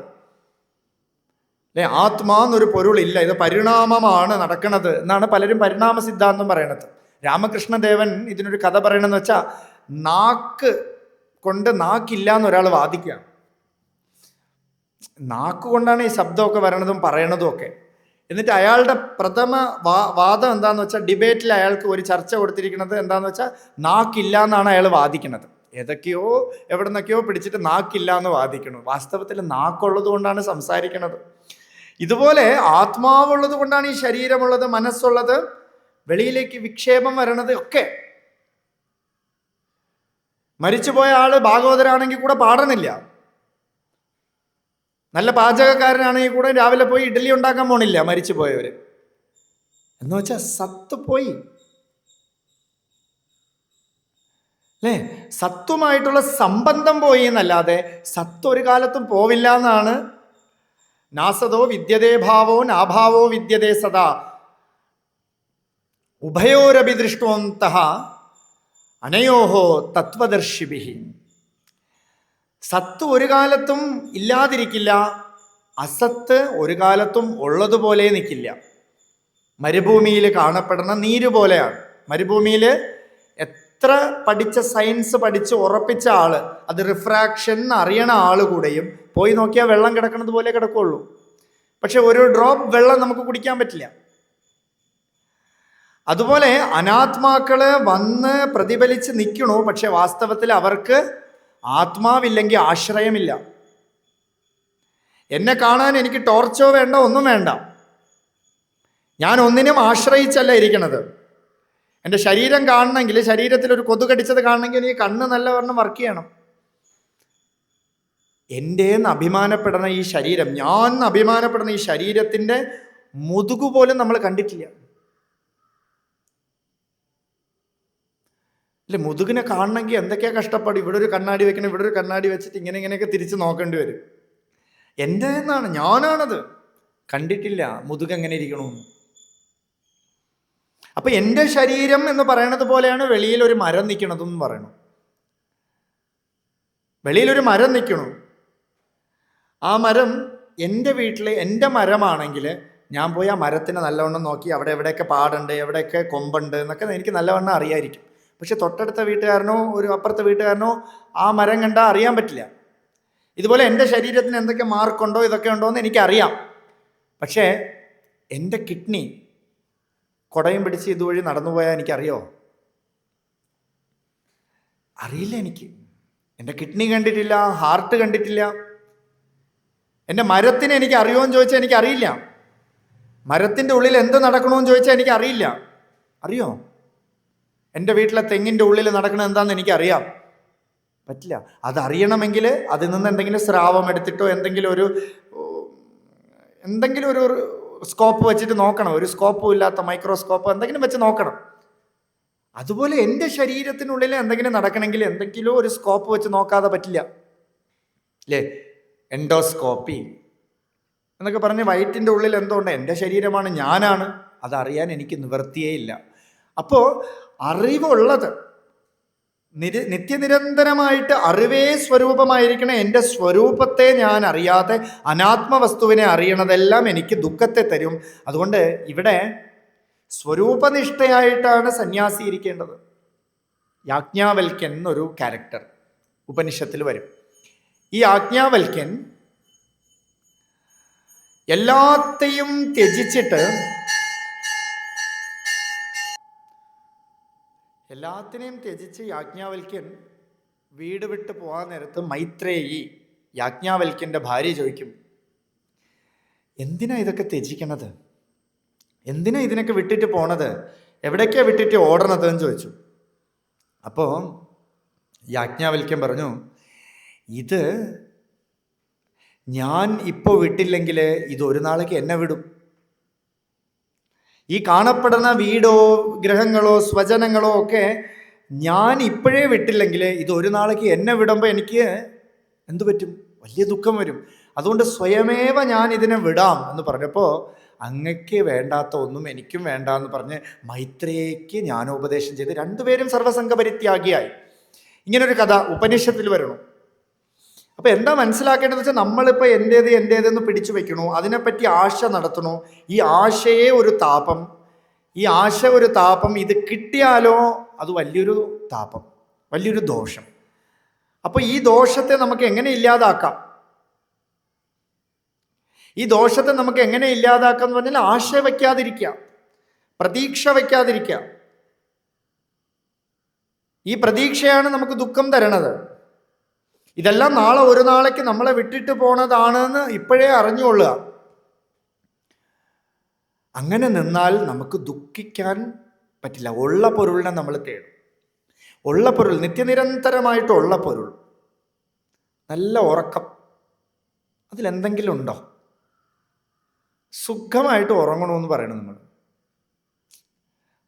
അല്ലെ? ആത്മാന്നൊരു പൊരുളില്ല, ഇത് പരിണാമമാണ് നടക്കുന്നത് എന്നാണ് പലരും പരിണാമ സിദ്ധാന്തം പറയണത്. രാമകൃഷ്ണദേവൻ ഇതിനൊരു കഥ പറയണമെന്ന് വെച്ചാൽ, നാക്ക് കൊണ്ട് നാക്കില്ല എന്നൊരാൾ വാദിക്കുകയാണ്. നാക്ക് കൊണ്ടാണ് ഈ ശബ്ദമൊക്കെ വരണതും പറയണതും ഒക്കെ. എന്നിട്ട് അയാളുടെ പ്രഥമ വാദം എന്താന്ന് വെച്ചാൽ, ഡിബേറ്റിൽ അയാൾക്ക് ഒരു ചർച്ച കൊടുത്തിരിക്കുന്നത് എന്താന്ന് വെച്ചാൽ, നാക്കില്ല എന്നാണ് അയാൾ വാദിക്കുന്നത്. ഏതൊക്കെയോ എവിടെ നിന്നൊക്കെയോ പിടിച്ചിട്ട് നാക്കില്ല എന്ന് വാദിക്കണം. വാസ്തവത്തിൽ നാക്കുള്ളത് കൊണ്ടാണ് സംസാരിക്കുന്നത്. ഇതുപോലെ ആത്മാവുള്ളത് കൊണ്ടാണ് ഈ ശരീരമുള്ളത്, മനസ്സുള്ളത്, വെളിയിലേക്ക് വിക്ഷേപം വരണത് ഒക്കെ. മരിച്ചുപോയ ആള് ഭാഗവതരാണെങ്കിൽ കൂടെ പാടണില്ല. നല്ല പാചകക്കാരനാണെങ്കിൽ കൂടെ രാവിലെ പോയി ഇഡ്ഡലി ഉണ്ടാക്കാൻ പോണില്ല മരിച്ചു പോയവര്. എന്ന് വെച്ചാൽ സത്ത് പോയി, അല്ലേ? സത്തുമായിട്ടുള്ള സംബന്ധം പോയി എന്നല്ലാതെ സത്ത് ഒരു കാലത്തും പോവില്ല എന്നാണ്. നാസതോ വിദ്യതേ ഭാവോ നാഭാവോ വിദ്യതേ സദാ ഉഭയോരപി ദൃഷ്ടോന്തഃ അനയോഹോ തത്വദർശിഭിഃ. സത്ത് ഒരു കാലത്തും ഇല്ലാതിരിക്കില്ല, അസത്ത് ഒരു കാലത്തും ഉള്ളതുപോലെ നിൽക്കില്ല. മരുഭൂമിയിൽ കാണപ്പെടുന്ന നീര് പോലെയാണ്. മരുഭൂമിയിൽ എത്ര പഠിച്ച സയൻസ് പഠിച്ച് ഉറപ്പിച്ച ആള്, അത് റിഫ്രാക്ഷൻ അറിയണ ആള് കൂടെയും പോയി നോക്കിയാൽ വെള്ളം കിടക്കുന്നത് പോലെ കിടക്കുള്ളൂ. പക്ഷെ ഒരു ഡ്രോപ്പ് വെള്ളം നമുക്ക് കുടിക്കാൻ പറ്റില്ല. അതുപോലെ അനാത്മാക്കള് വന്ന് പ്രതിഫലിച്ച് നിൽക്കണു, പക്ഷെ വാസ്തവത്തിൽ അവർക്ക് ആത്മാവില്ലെങ്കിൽ ആശ്രയമില്ല. എന്നെ കാണാൻ എനിക്ക് ടോർച്ചോ വേണ്ട, ഒന്നും വേണ്ട. ഞാൻ ഒന്നിനും ആശ്രയിച്ചല്ല ഇരിക്കണത്. എൻ്റെ ശരീരം കാണണമെങ്കിൽ, ശരീരത്തിൽ ഒരു കൊതുകടിച്ചത് കാണണമെങ്കിൽ എനിക്ക് കണ്ണ് നല്ലവണ്ണം വർക്ക് ചെയ്യണം. എൻ്റെന്ന് അഭിമാനപ്പെടുന്ന ഈ ശരീരം, ഞാൻ അഭിമാനപ്പെടുന്ന ഈ ശരീരത്തിൻ്റെ മുതുകുപോലും നമ്മൾ കണ്ടിട്ടില്ല, അല്ലെ? മുതുകിനെ കാണണമെങ്കിൽ എന്തൊക്കെയാ കഷ്ടപ്പാട്. ഇവിടെ ഒരു കണ്ണാടി വെക്കണം, ഇവിടെ ഒരു കണ്ണാടി വെച്ചിട്ട് ഇങ്ങനെയൊക്കെ തിരിച്ച് നോക്കേണ്ടി വരും. എൻ്റെ എന്നാണ്, ഞാനാണത്. കണ്ടിട്ടില്ല മുതുക് എങ്ങനെ ഇരിക്കണമെന്ന്. അപ്പൊ എൻ്റെ ശരീരം എന്ന് പറയണത് പോലെയാണ് വെളിയിൽ ഒരു മരം നിൽക്കണതെന്ന് പറയണം. വെളിയിലൊരു മരം നിൽക്കണു. ആ മരം എൻ്റെ വീട്ടിൽ എൻ്റെ മരമാണെങ്കിൽ ഞാൻ പോയി ആ മരത്തിനെ നല്ലവണ്ണം നോക്കി അവിടെ എവിടെയൊക്കെ പാടുണ്ട്, എവിടെയൊക്കെ കൊമ്പുണ്ട് എന്നൊക്കെ എനിക്ക് നല്ലവണ്ണം അറിയായിരിക്കും. പക്ഷെ തൊട്ടടുത്ത വീട്ടുകാരനോ ഒരു അപ്പുറത്തെ വീട്ടുകാരനോ ആ മരം കണ്ടാൽ അറിയാൻ പറ്റില്ല. ഇതുപോലെ എൻ്റെ ശരീരത്തിന് എന്തൊക്കെ മാർക്കുണ്ടോ ഇതൊക്കെ ഉണ്ടോ എന്ന് എനിക്കറിയാം. പക്ഷേ എൻ്റെ കിഡ്നി കുടയും പിടിച്ച് ഇതുവഴി നടന്നു പോയാൽ എനിക്കറിയോ? അറിയില്ല. എനിക്ക് എൻ്റെ കിഡ്നി കണ്ടിട്ടില്ല, ഹാർട്ട് കണ്ടിട്ടില്ല. എൻ്റെ മരത്തിന് എനിക്ക് അറിയുമോയെന്ന് ചോദിച്ചാൽ എനിക്കറിയില്ല. മരത്തിൻ്റെ ഉള്ളിൽ എന്ത് നടക്കണമെന്ന് ചോദിച്ചാൽ എനിക്കറിയില്ല. അറിയോ? എൻ്റെ വീട്ടിലെ തെങ്ങിൻ്റെ ഉള്ളിൽ നടക്കണത് എന്താണെന്ന് എനിക്കറിയാം പറ്റില്ല. അതറിയണമെങ്കിൽ അതിൽ നിന്ന് എന്തെങ്കിലും സ്രാവം എടുത്തിട്ടോ എന്തെങ്കിലും ഒരു സ്കോപ്പ് വെച്ചിട്ട് നോക്കണം. ഒരു സ്കോപ്പും ഇല്ലാത്ത മൈക്രോസ്കോപ്പോ എന്തെങ്കിലും വെച്ച് നോക്കണം. അതുപോലെ എൻ്റെ ശരീരത്തിനുള്ളിൽ എന്തെങ്കിലും നടക്കണമെങ്കിൽ എന്തെങ്കിലും ഒരു സ്കോപ്പ് വെച്ച് നോക്കാതെ പറ്റില്ല അല്ലേ? എൻഡോസ്കോപ്പി എന്നൊക്കെ പറഞ്ഞ് വയറ്റിൻ്റെ ഉള്ളിൽ എന്തുകൊണ്ട് എൻ്റെ ശരീരമാണ്, ഞാനാണ്, അതറിയാൻ എനിക്ക് നിവൃത്തിയേ ഇല്ല. അപ്പോൾ അറിവുള്ളത് നിത്യനിരന്തരമായിട്ട് അറിവേ സ്വരൂപമായിരിക്കണം. എൻ്റെ സ്വരൂപത്തെ ഞാൻ അറിയാതെ അനാത്മവസ്തുവിനെ അറിയണതെല്ലാം എനിക്ക് ദുഃഖത്തെ തരും. അതുകൊണ്ട് ഇവിടെ സ്വരൂപനിഷ്ഠയായിട്ടാണ് സന്യാസി ഇരിക്കേണ്ടത്. യാജ്ഞാവൽക്യൻ എന്നൊരു ക്യാരക്ടർ ഉപനിഷത്തിൽ വരും. ഈ യാജ്ഞാവൽക്യൻ എല്ലാത്തെയും ത്യജിച്ച് യാജ്ഞാവൽക്യൻ വീട് വിട്ട് പോകാൻ നേരത്ത് മൈത്രേയി യാജ്ഞാവൽക്യൻ്റെ ഭാര്യ ചോദിക്കും, എന്തിനാ ഇതൊക്കെ ത്യജിക്കണത്? എന്തിനാ ഇതിനൊക്കെ വിട്ടിട്ട് പോണത്? എവിടേക്കാ വിട്ടിട്ട് ഓടണത് എന്ന് ചോദിച്ചു. അപ്പോൾ യാജ്ഞാവൽക്യൻ പറഞ്ഞു, ഇത് ഞാൻ ഇപ്പോൾ വിട്ടില്ലെങ്കിൽ ഇതൊരു നാളേക്ക് എന്നെ വിടും. ഈ കാണപ്പെടുന്ന വീടോ ഗ്രഹങ്ങളോ സ്വജനങ്ങളോ ഒക്കെ ഞാൻ ഇപ്പോഴേ വിട്ടില്ലെങ്കിൽ ഇതൊരു നാളേക്ക് എന്നെ വിടുമ്പോൾ എനിക്ക് എന്തു പറ്റും? വലിയ ദുഃഖം വരും. അതുകൊണ്ട് സ്വയമേവ ഞാൻ ഇതിനെ വിടാം എന്ന് പറഞ്ഞപ്പോൾ അങ്ങക്ക് വേണ്ടാത്ത ഒന്നും എനിക്കും വേണ്ട എന്ന് പറഞ്ഞ് മൈത്രേയിക്ക് ജ്ഞാനോപദേശം ചെയ്ത് രണ്ടുപേരും സർവസംഘ പരിത്യാഗിയായി. ഇങ്ങനൊരു കഥ ഉപനിഷത്തിൽ വരണം. അപ്പോൾ എന്താ മനസ്സിലാക്കേണ്ടതെന്ന് വെച്ചാൽ നമ്മളിപ്പോൾ എൻ്റേതെന്ന് പിടിച്ചു വെക്കണു, അതിനെപ്പറ്റി ആശ നടത്തണു. ഈ ആശയെ ഒരു താപം, ഈ ആശ ഒരു താപം. ഇത് കിട്ടിയാലോ അത് വലിയൊരു താപം, വലിയൊരു ദോഷം. അപ്പോൾ ഈ ദോഷത്തെ നമുക്ക് എങ്ങനെ ഇല്ലാതാക്കാം? ഈ ദോഷത്തെ നമുക്ക് എങ്ങനെ ഇല്ലാതാക്കാം എന്ന് പറഞ്ഞാൽ ആശ വയ്ക്കാതിരിക്കുക, പ്രതീക്ഷ വയ്ക്കാതിരിക്കുക. ഈ പ്രതീക്ഷയാണ് നമുക്ക് ദുഃഖം തരണത്. ഇതെല്ലാം നാളെ ഒരു നാളേക്ക് നമ്മളെ വിട്ടിട്ട് പോണതാണെന്ന് ഇപ്പോഴേ അറിഞ്ഞുകൊള്ളുക. അങ്ങനെ നിന്നാൽ നമുക്ക് ദുഃഖിക്കാൻ പറ്റില്ല. ഉള്ള പൊരുളിനെ നമ്മൾ തേടും. ഉള്ള പൊരുൾ, നിത്യനിരന്തരമായിട്ടുള്ള പൊരുൾ, നല്ല ഉറക്കം, അതിലെന്തെങ്കിലും ഉണ്ടോ? സുഖമായിട്ട് ഉറങ്ങണമെന്ന് പറയണം നമ്മൾ.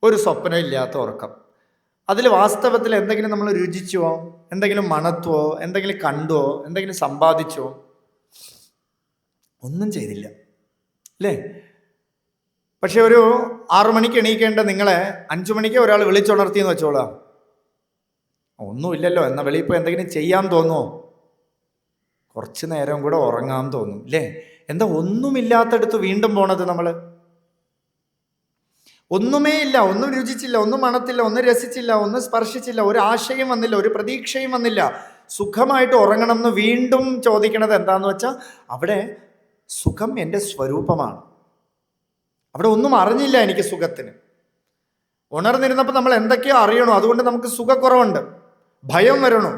ഒരു സ്വപ്നം ഇല്ലാത്ത ഉറക്കം. അതിൽ വാസ്തവത്തിൽ എന്തെങ്കിലും നമ്മൾ രുചിച്ചുവോ, എന്തെങ്കിലും മണത്തുവോ, എന്തെങ്കിലും കണ്ടുവോ, എന്തെങ്കിലും സമ്പാദിച്ചോ? ഒന്നും ചെയ്തില്ല അല്ലേ? പക്ഷെ ഒരു 6 മണിക്ക് എണീക്കേണ്ട നിങ്ങളെ 5 മണിക്ക് ഒരാൾ വിളിച്ചുണർത്തിയെന്ന് വെച്ചോളാം. ഒന്നുമില്ലല്ലോ, എന്നാൽ വെളിയിൽ പോയി എന്തെങ്കിലും ചെയ്യാൻ തോന്നുമോ? കുറച്ച് നേരം കൂടെ ഉറങ്ങാൻ തോന്നും അല്ലേ? എന്താ ഒന്നുമില്ലാത്തടുത്ത് വീണ്ടും പോണത് നമ്മൾ? ഒന്നുമേ ഇല്ല, ഒന്നും രുചിച്ചില്ല, ഒന്നും മണത്തില്ല, ഒന്നും രസിച്ചില്ല, ഒന്നും സ്പർശിച്ചില്ല, ഒരു ആശയം വന്നില്ല, ഒരു പ്രതീക്ഷയും വന്നില്ല. സുഖമായിട്ട് ഉറങ്ങണം എന്ന് വീണ്ടും ചോദിക്കണത് എന്താന്ന് വെച്ചാൽ അവിടെ സുഖം എൻ്റെ സ്വരൂപമാണ്. അവിടെ ഒന്നും അറിഞ്ഞില്ല എനിക്ക് സുഖത്തിന്. ഉണർന്നിരുന്നപ്പോൾ നമ്മൾ എന്തൊക്കെയോ അറിയണോ, അതുകൊണ്ട് നമുക്ക് സുഖക്കുറവുണ്ട്, ഭയം വരണു.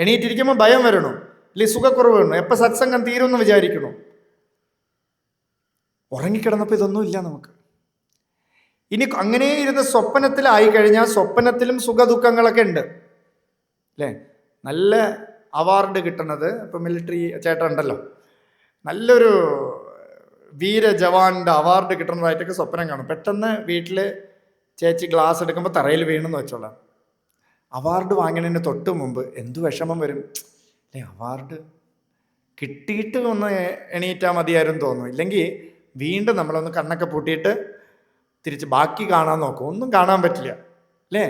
എണീറ്റിരിക്കുമ്പോൾ ഭയം വരണു, അല്ലെങ്കിൽ സുഖക്കുറവ് വരണു, എപ്പോൾ സത്സംഗം തീരുമെന്ന് വിചാരിക്കണു. ഉറങ്ങിക്കിടന്നപ്പോൾ ഇതൊന്നും ഇല്ല നമുക്ക്. ഇനി അങ്ങനെ ഇരുന്ന് സ്വപ്നത്തിലായി കഴിഞ്ഞാൽ സ്വപ്നത്തിലും സുഖദുഃഖങ്ങളൊക്കെ ഉണ്ട് അല്ലേ? നല്ല അവാർഡ് കിട്ടണത്, ഇപ്പം മിലിറ്ററി ചേട്ടൻ ഉണ്ടല്ലോ, നല്ലൊരു വീര ജവാന്റെ അവാർഡ് കിട്ടുന്നതായിട്ടൊക്കെ സ്വപ്നം കാണും. പെട്ടെന്ന് വീട്ടിൽ ചേച്ചി ഗ്ലാസ് എടുക്കുമ്പോൾ തറയിൽ വീണെന്ന് വെച്ചോളാം. അവാർഡ് വാങ്ങണതിന് തൊട്ട് മുമ്പ് എന്ത് വിഷമം വരും അല്ലേ? അവാർഡ് കിട്ടിയിട്ട് ഒന്ന് എണീറ്റാൽ മതിയായിരുന്നു തോന്നും. ഇല്ലെങ്കിൽ വീണ്ടും നമ്മളൊന്ന് കണ്ണൊക്കെ പൂട്ടിയിട്ട് തിരിച്ച് ബാക്കി കാണാൻ നോക്കും, ഒന്നും കാണാൻ പറ്റില്ല അല്ലേ?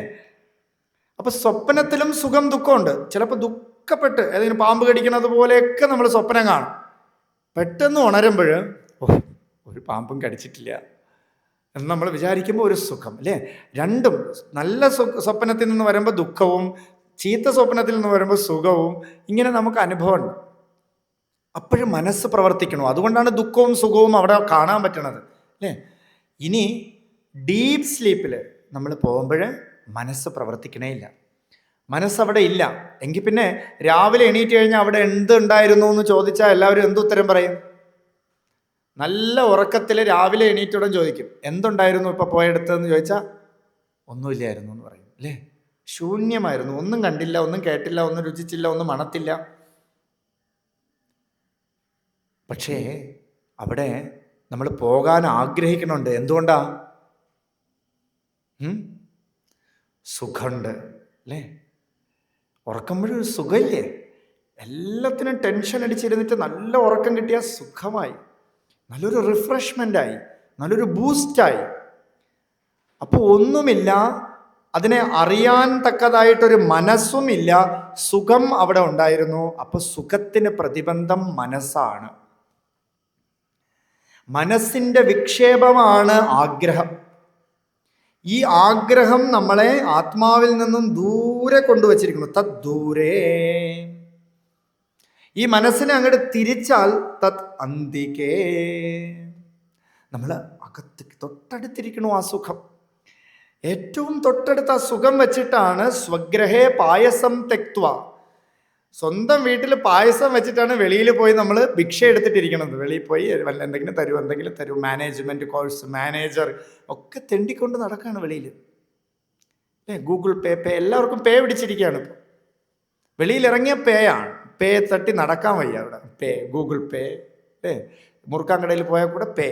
അപ്പം സ്വപ്നത്തിലും സുഖം ദുഃഖമുണ്ട്. ചിലപ്പോൾ ദുഃഖപ്പെട്ട് ഏതെങ്കിലും പാമ്പ് കടിക്കുന്നത് പോലെയൊക്കെ നമ്മൾ സ്വപ്നം കാണും. പെട്ടെന്ന് ഉണരുമ്പോൾ ഒരു പാമ്പും കടിച്ചിട്ടില്ല എന്ന് നമ്മൾ വിചാരിക്കുമ്പോൾ ഒരു സുഖം, അല്ലേ? രണ്ടും, നല്ല സ്വപ്നത്തിൽ നിന്ന് വരുമ്പോൾ ദുഃഖവും ചീത്ത സ്വപ്നത്തിൽ നിന്ന് വരുമ്പോൾ സുഖവും, ഇങ്ങനെ നമുക്ക് അനുഭവമുണ്ട്. അപ്പോഴും മനസ്സ് പ്രവർത്തിക്കണു. അതുകൊണ്ടാണ് ദുഃഖവും സുഖവും അവിടെ കാണാൻ പറ്റണത്, അല്ലേ? ഇനി ഡീപ്പ് സ്ലീപ്പിൽ നമ്മൾ പോകുമ്പോൾ മനസ്സ് പ്രവർത്തിക്കണേ ഇല്ല. മനസ്സവിടെ ഇല്ല. എങ്കിൽ പിന്നെ രാവിലെ എണീറ്റ് കഴിഞ്ഞാൽ അവിടെ എന്തുണ്ടായിരുന്നു എന്ന് ചോദിച്ചാൽ എല്ലാവരും എന്തുത്തരം പറയും? നല്ല ഉറക്കത്തിൽ രാവിലെ എണീറ്റുടൻ ചോദിക്കും, എന്തുണ്ടായിരുന്നു ഇപ്പം പോയെടുത്തതെന്ന് ചോദിച്ചാൽ ഒന്നുമില്ലായിരുന്നു എന്ന് പറയും, അല്ലേ? ശൂന്യമായിരുന്നു, ഒന്നും കണ്ടില്ല, ഒന്നും കേട്ടില്ല, ഒന്നും രുചിച്ചില്ല, ഒന്നും മണത്തില്ല. പക്ഷേ അവിടെ നമ്മൾ പോകാൻ ആഗ്രഹിക്കണുണ്ട്. എന്തുകൊണ്ടാ? സുഖമുണ്ട്, അല്ലേ? ഉറക്കുമ്പോഴൊരു സുഖമില്ലേ? എല്ലാത്തിനും ടെൻഷൻ അടിച്ചിരുന്നിട്ട് നല്ല ഉറക്കം കിട്ടിയാൽ സുഖമായി, നല്ലൊരു റിഫ്രഷ്മെൻ്റായി, നല്ലൊരു ബൂസ്റ്റായി. അപ്പോൾ ഒന്നുമില്ല, അതിനെ അറിയാൻ തക്കതായിട്ടൊരു മനസ്സുമില്ല, സുഖം അവിടെ ഉണ്ടായിരുന്നു. അപ്പോൾ സുഖത്തിന് പ്രതിബന്ധം മനസ്സാണ്. മനസ്സിൻ്റെ വിക്ഷേപമാണ് ആഗ്രഹം. ഈ ആഗ്രഹം നമ്മളെ ആത്മാവിൽ നിന്നും ദൂരെ കൊണ്ടുവച്ചിരിക്കുന്നു. തത് ദൂരേ. ഈ മനസ്സിനെ അങ്ങോട്ട് തിരിച്ചാൽ തത് അന്തികേ. നമ്മൾ അകത്ത് തൊട്ടടുത്തിരിക്കണു ആ സുഖം. ഏറ്റവും തൊട്ടടുത്ത ആ സുഖം വെച്ചിട്ടാണ് സ്വഗ്രഹേ പായസം തെക്വ. സ്വന്തം വീട്ടിൽ പായസം വെച്ചിട്ടാണ് വെളിയിൽ പോയി നമ്മൾ ഭിക്ഷ എടുത്തിട്ടിരിക്കണത്. വെളിയിൽ പോയി എന്തെങ്കിലും തരൂ, മാനേജ്മെന്റ് കോഴ്സ്, മാനേജർ ഒക്കെ തെണ്ടിക്കൊണ്ട് നടക്കുകയാണ് വെളിയിൽ. ഗൂഗിൾ പേ എല്ലാവർക്കും പേ പിടിച്ചിരിക്കുകയാണ്. ഇപ്പോൾ വെളിയിൽ ഇറങ്ങിയ പേയാണ്. പേ തട്ടി നടക്കാൻ വയ്യ. അവിടെ ഗൂഗിൾ പേ, മുറുക്കാൻ കടയിൽ പോയാൽ കൂടെ പേ.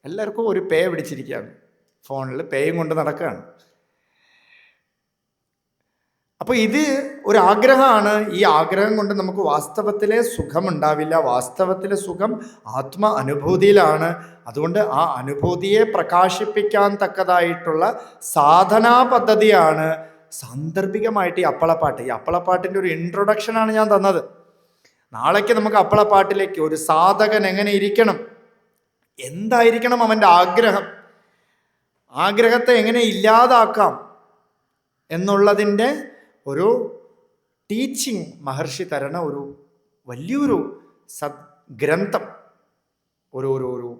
എല്ലാവർക്കും ഒരു പേ പിടിച്ചിരിക്കുകയാണ്. ഫോണിൽ പേയും കൊണ്ട് നടക്കുകയാണ്. അപ്പോൾ ഇത് ഒരു ആഗ്രഹമാണ്. ഈ ആഗ്രഹം കൊണ്ട് നമുക്ക് വാസ്തവത്തിലെ സുഖമുണ്ടാവില്ല. വാസ്തവത്തിലെ സുഖം ആത്മ അനുഭൂതിയിലാണ്. അതുകൊണ്ട് ആ അനുഭൂതിയെ പ്രകാശിപ്പിക്കാൻ തക്കതായിട്ടുള്ള സാധനാ പദ്ധതിയാണ് സാന്ദർഭികമായിട്ട് ഈ അപ്പളപ്പാട്ട്. ഈ അപ്പളപ്പാട്ടിൻ്റെ ഒരു ഇൻട്രൊഡക്ഷനാണ് ഞാൻ തന്നത്. നാളേക്ക് നമുക്ക് അപ്പളപ്പാട്ടിലേക്ക് ഒരു സാധകൻ എങ്ങനെ ഇരിക്കണം, എന്തായിരിക്കണം അവൻ്റെ ആഗ്രഹം, ആഗ്രഹത്തെ എങ്ങനെ ഇല്ലാതാക്കാം എന്നുള്ളതിൻ്റെ ഒരു ടീച്ചിങ് മഹർഷി തരണ ഒരു വലിയൊരു ഗ്രന്ഥം, ഒരു ഒരു ഒരു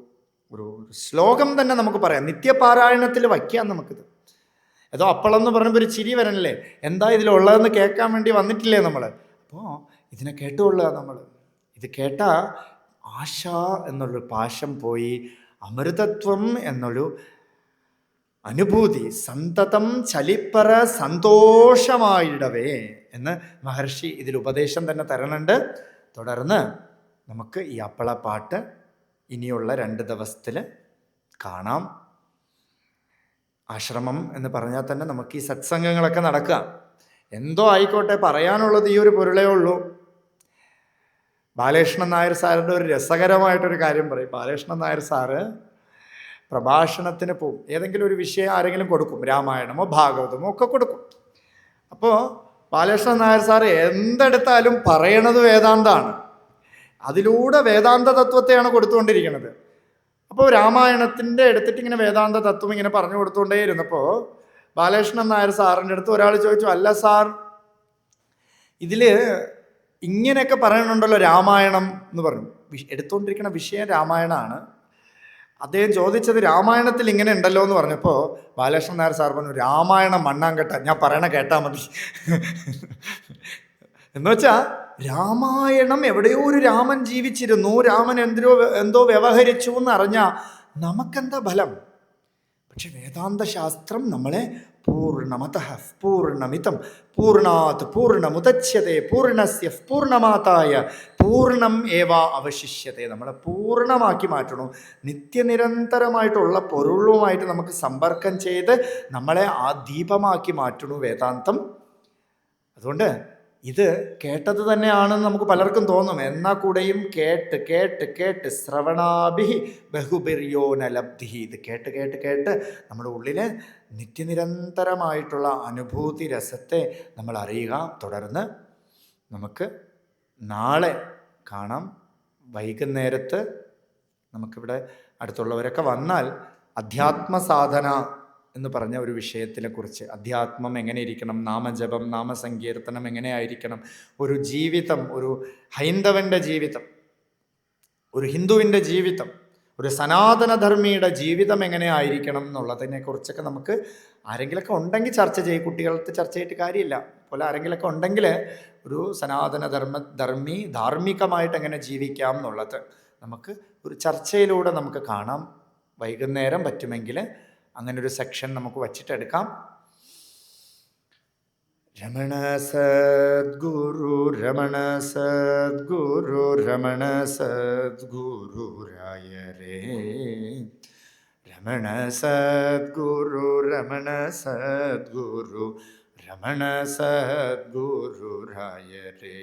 ഒരു ശ്ലോകം തന്നെ നമുക്ക് പറയാം. നിത്യപാരായണത്തിൽ വയ്ക്കാം നമുക്കിത്. ഏതോ അപ്പളെന്ന് പറഞ്ഞപ്പോൾ ഒരു ചിരി വരണല്ലേ, എന്താ ഇതിലുള്ളതെന്ന് കേൾക്കാൻ വേണ്ടി വന്നിട്ടില്ലേ നമ്മൾ? അപ്പോൾ ഇതിനെ കേട്ടുകൊള്ളുക നമ്മൾ. ഇത് കേട്ടാൽ ആശ എന്നുള്ളൊരു പാശം പോയി അമൃതത്വം എന്നൊരു അനുഭൂതി സന്തതം ചലിപ്പറ സന്തോഷമായിടവേ എന്ന് മഹർഷി ഇതിൽ ഉപദേശം തന്നെ തരണുണ്ട്. തുടർന്ന് നമുക്ക് ഈ അപ്പളപ്പാട്ട് ഇനിയുള്ള 2 ദിവസത്തിൽ കാണാം. ആശ്രമം എന്ന് പറഞ്ഞാൽ തന്നെ നമുക്ക് ഈ സത്സംഗങ്ങളൊക്കെ നടക്കുക. എന്തോ ആയിക്കോട്ടെ, പറയാനുള്ളത് ഈ ഒരു പൊരുളേ ഉള്ളൂ. ബാലകൃഷ്ണൻ നായർ സാറിൻ്റെ ഒരു രസകരമായിട്ടൊരു കാര്യം പറയും. ബാലകൃഷ്ണൻ നായർ സാറ് പ്രഭാഷണത്തിന് പോവും. ഏതെങ്കിലും ഒരു വിഷയം ആരെങ്കിലും കൊടുക്കും, രാമായണമോ ഭാഗവതമോ ഒക്കെ കൊടുക്കും. അപ്പോൾ ബാലകൃഷ്ണൻ നായർ സാറ് എന്തെടുത്താലും പറയണത് വേദാന്താണ്. അതിലൂടെ വേദാന്ത തത്വത്തെയാണ് കൊടുത്തുകൊണ്ടിരിക്കുന്നത്. അപ്പോൾ രാമായണത്തിൻ്റെ എടുത്തിട്ട് ഇങ്ങനെ വേദാന്ത തത്വം ഇങ്ങനെ പറഞ്ഞു കൊടുത്തുകൊണ്ടേ ഇരുന്നപ്പോൾ ബാലകൃഷ്ണൻ നായർ സാറിൻ്റെ അടുത്ത് ഒരാൾ ചോദിച്ചു, അല്ല സാർ, ഇതിൽ ഇങ്ങനെയൊക്കെ പറയണുണ്ടല്ലോ രാമായണം എന്ന് പറഞ്ഞു. എടുത്തുകൊണ്ടിരിക്കുന്ന വിഷയം രാമായണമാണ്. അദ്ദേഹം ചോദിച്ചത് രാമായണത്തിൽ ഇങ്ങനെ ഉണ്ടല്ലോ എന്ന് പറഞ്ഞപ്പോൾ ബാലകൃഷ്ണൻ നായർ സാർ പറഞ്ഞു, രാമായണം മണ്ണാങ്കട്ട, ഞാൻ പറയണ കേട്ടാൽ മതി. എന്നുവെച്ചാൽ രാമായണം എവിടെയോ ഒരു രാമൻ ജീവിച്ചിരുന്നു, രാമൻ എന്തോ വ്യവഹരിച്ചു എന്നറിഞ്ഞാൽ നമുക്കെന്താ ഫലം? പക്ഷെ വേദാന്ത ശാസ്ത്രം നമ്മളെ പൂർണ്ണമതഃ പൂർണ്ണമിതം പൂർണ്ണാത് പൂർണ്ണമുദച്യത്തെ പൂർണ്ണസ്യ പൂർണ്ണമാതായ പൂർണ്ണം ഏവ അവശിഷ്യത്തെ, നമ്മളെ പൂർണ്ണമാക്കി മാറ്റണം. നിത്യനിരന്തരമായിട്ടുള്ള പൊരുളുമായിട്ട് നമുക്ക് സമ്പർക്കം ചെയ്ത് നമ്മളെ ആ ദീപമാക്കി മാറ്റണു വേദാന്തം. അതുകൊണ്ട് ഇത് കേട്ടത് തന്നെയാണെന്ന് നമുക്ക് പലർക്കും തോന്നും. എന്നാൽ കൂടെയും കേട്ട് കേട്ട് കേട്ട് ശ്രവണാഭി ബഹുബിര്യോനലബ്ധി, ഇത് കേട്ട് കേട്ട് കേട്ട് നമ്മുടെ ഉള്ളിൽ നിത്യനിരന്തരമായിട്ടുള്ള അനുഭൂതി രസത്തെ നമ്മൾ അറിയുക. തുടർന്ന് നമുക്ക് നാളെ കാണാം. വൈകുന്നേരത്ത് നമുക്കിവിടെ അടുത്തുള്ളവരൊക്കെ വന്നാൽ അധ്യാത്മ സാധന എന്ന് പറഞ്ഞ ഒരു വിഷയത്തിനെ കുറിച്ച്, അധ്യാത്മം എങ്ങനെ ഇരിക്കണം, നാമജപം നാമസങ്കീർത്തനം എങ്ങനെയായിരിക്കണം, ഒരു ജീവിതം, ഒരു ഹൈന്ദവൻ്റെ ജീവിതം, ഒരു ഹിന്ദുവിൻ്റെ ജീവിതം, ഒരു സനാതനധർമ്മിയുടെ ജീവിതം എങ്ങനെ ആയിരിക്കണം എന്നുള്ളതിനെ കുറിച്ചൊക്കെ നമുക്ക് ആരെങ്കിലൊക്കെ ഉണ്ടെങ്കിൽ ചർച്ച ചെയ്യും. കുട്ടികൾക്ക് ചർച്ച ചെയ്തിട്ട് കാര്യമില്ല. പോലെ ആരെങ്കിലൊക്കെ ഉണ്ടെങ്കിൽ ഒരു ധർമ്മി ധാർമ്മികമായിട്ട് എങ്ങനെ ജീവിക്കാം എന്നുള്ളത് നമുക്ക് ഒരു ചർച്ചയിലൂടെ നമുക്ക് കാണാം. വൈകുന്നേരം പറ്റുമെങ്കിൽ അങ്ങനൊരു സെക്ഷൻ നമുക്ക് വച്ചിട്ടെടുക്കാം. രമണ സദ്ഗുരു രമണ സദ്ഗുരു രമണ സദ്ഗുരുരായ രേ, രമണ സദ്ഗുരു രമണ സദ്ഗുരു രമണ സദ്ഗുരുരായ രേ,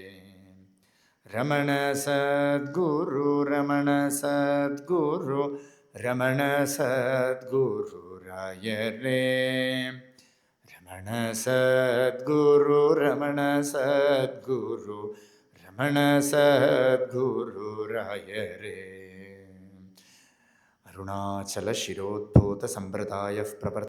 രമണ സദ്ഗുരു രമണ സദ്ഗുരു രമണ സദ്ഗുരുരായ രേ, രമണ സദ്ഗുരു രമണ സദ്ഗുരു രമണ സദ്ഗുരുരായ രേ. അരുണാചല ശിരോദ്ഭൂത സമ്പ്രദായ പ്രവർത്തക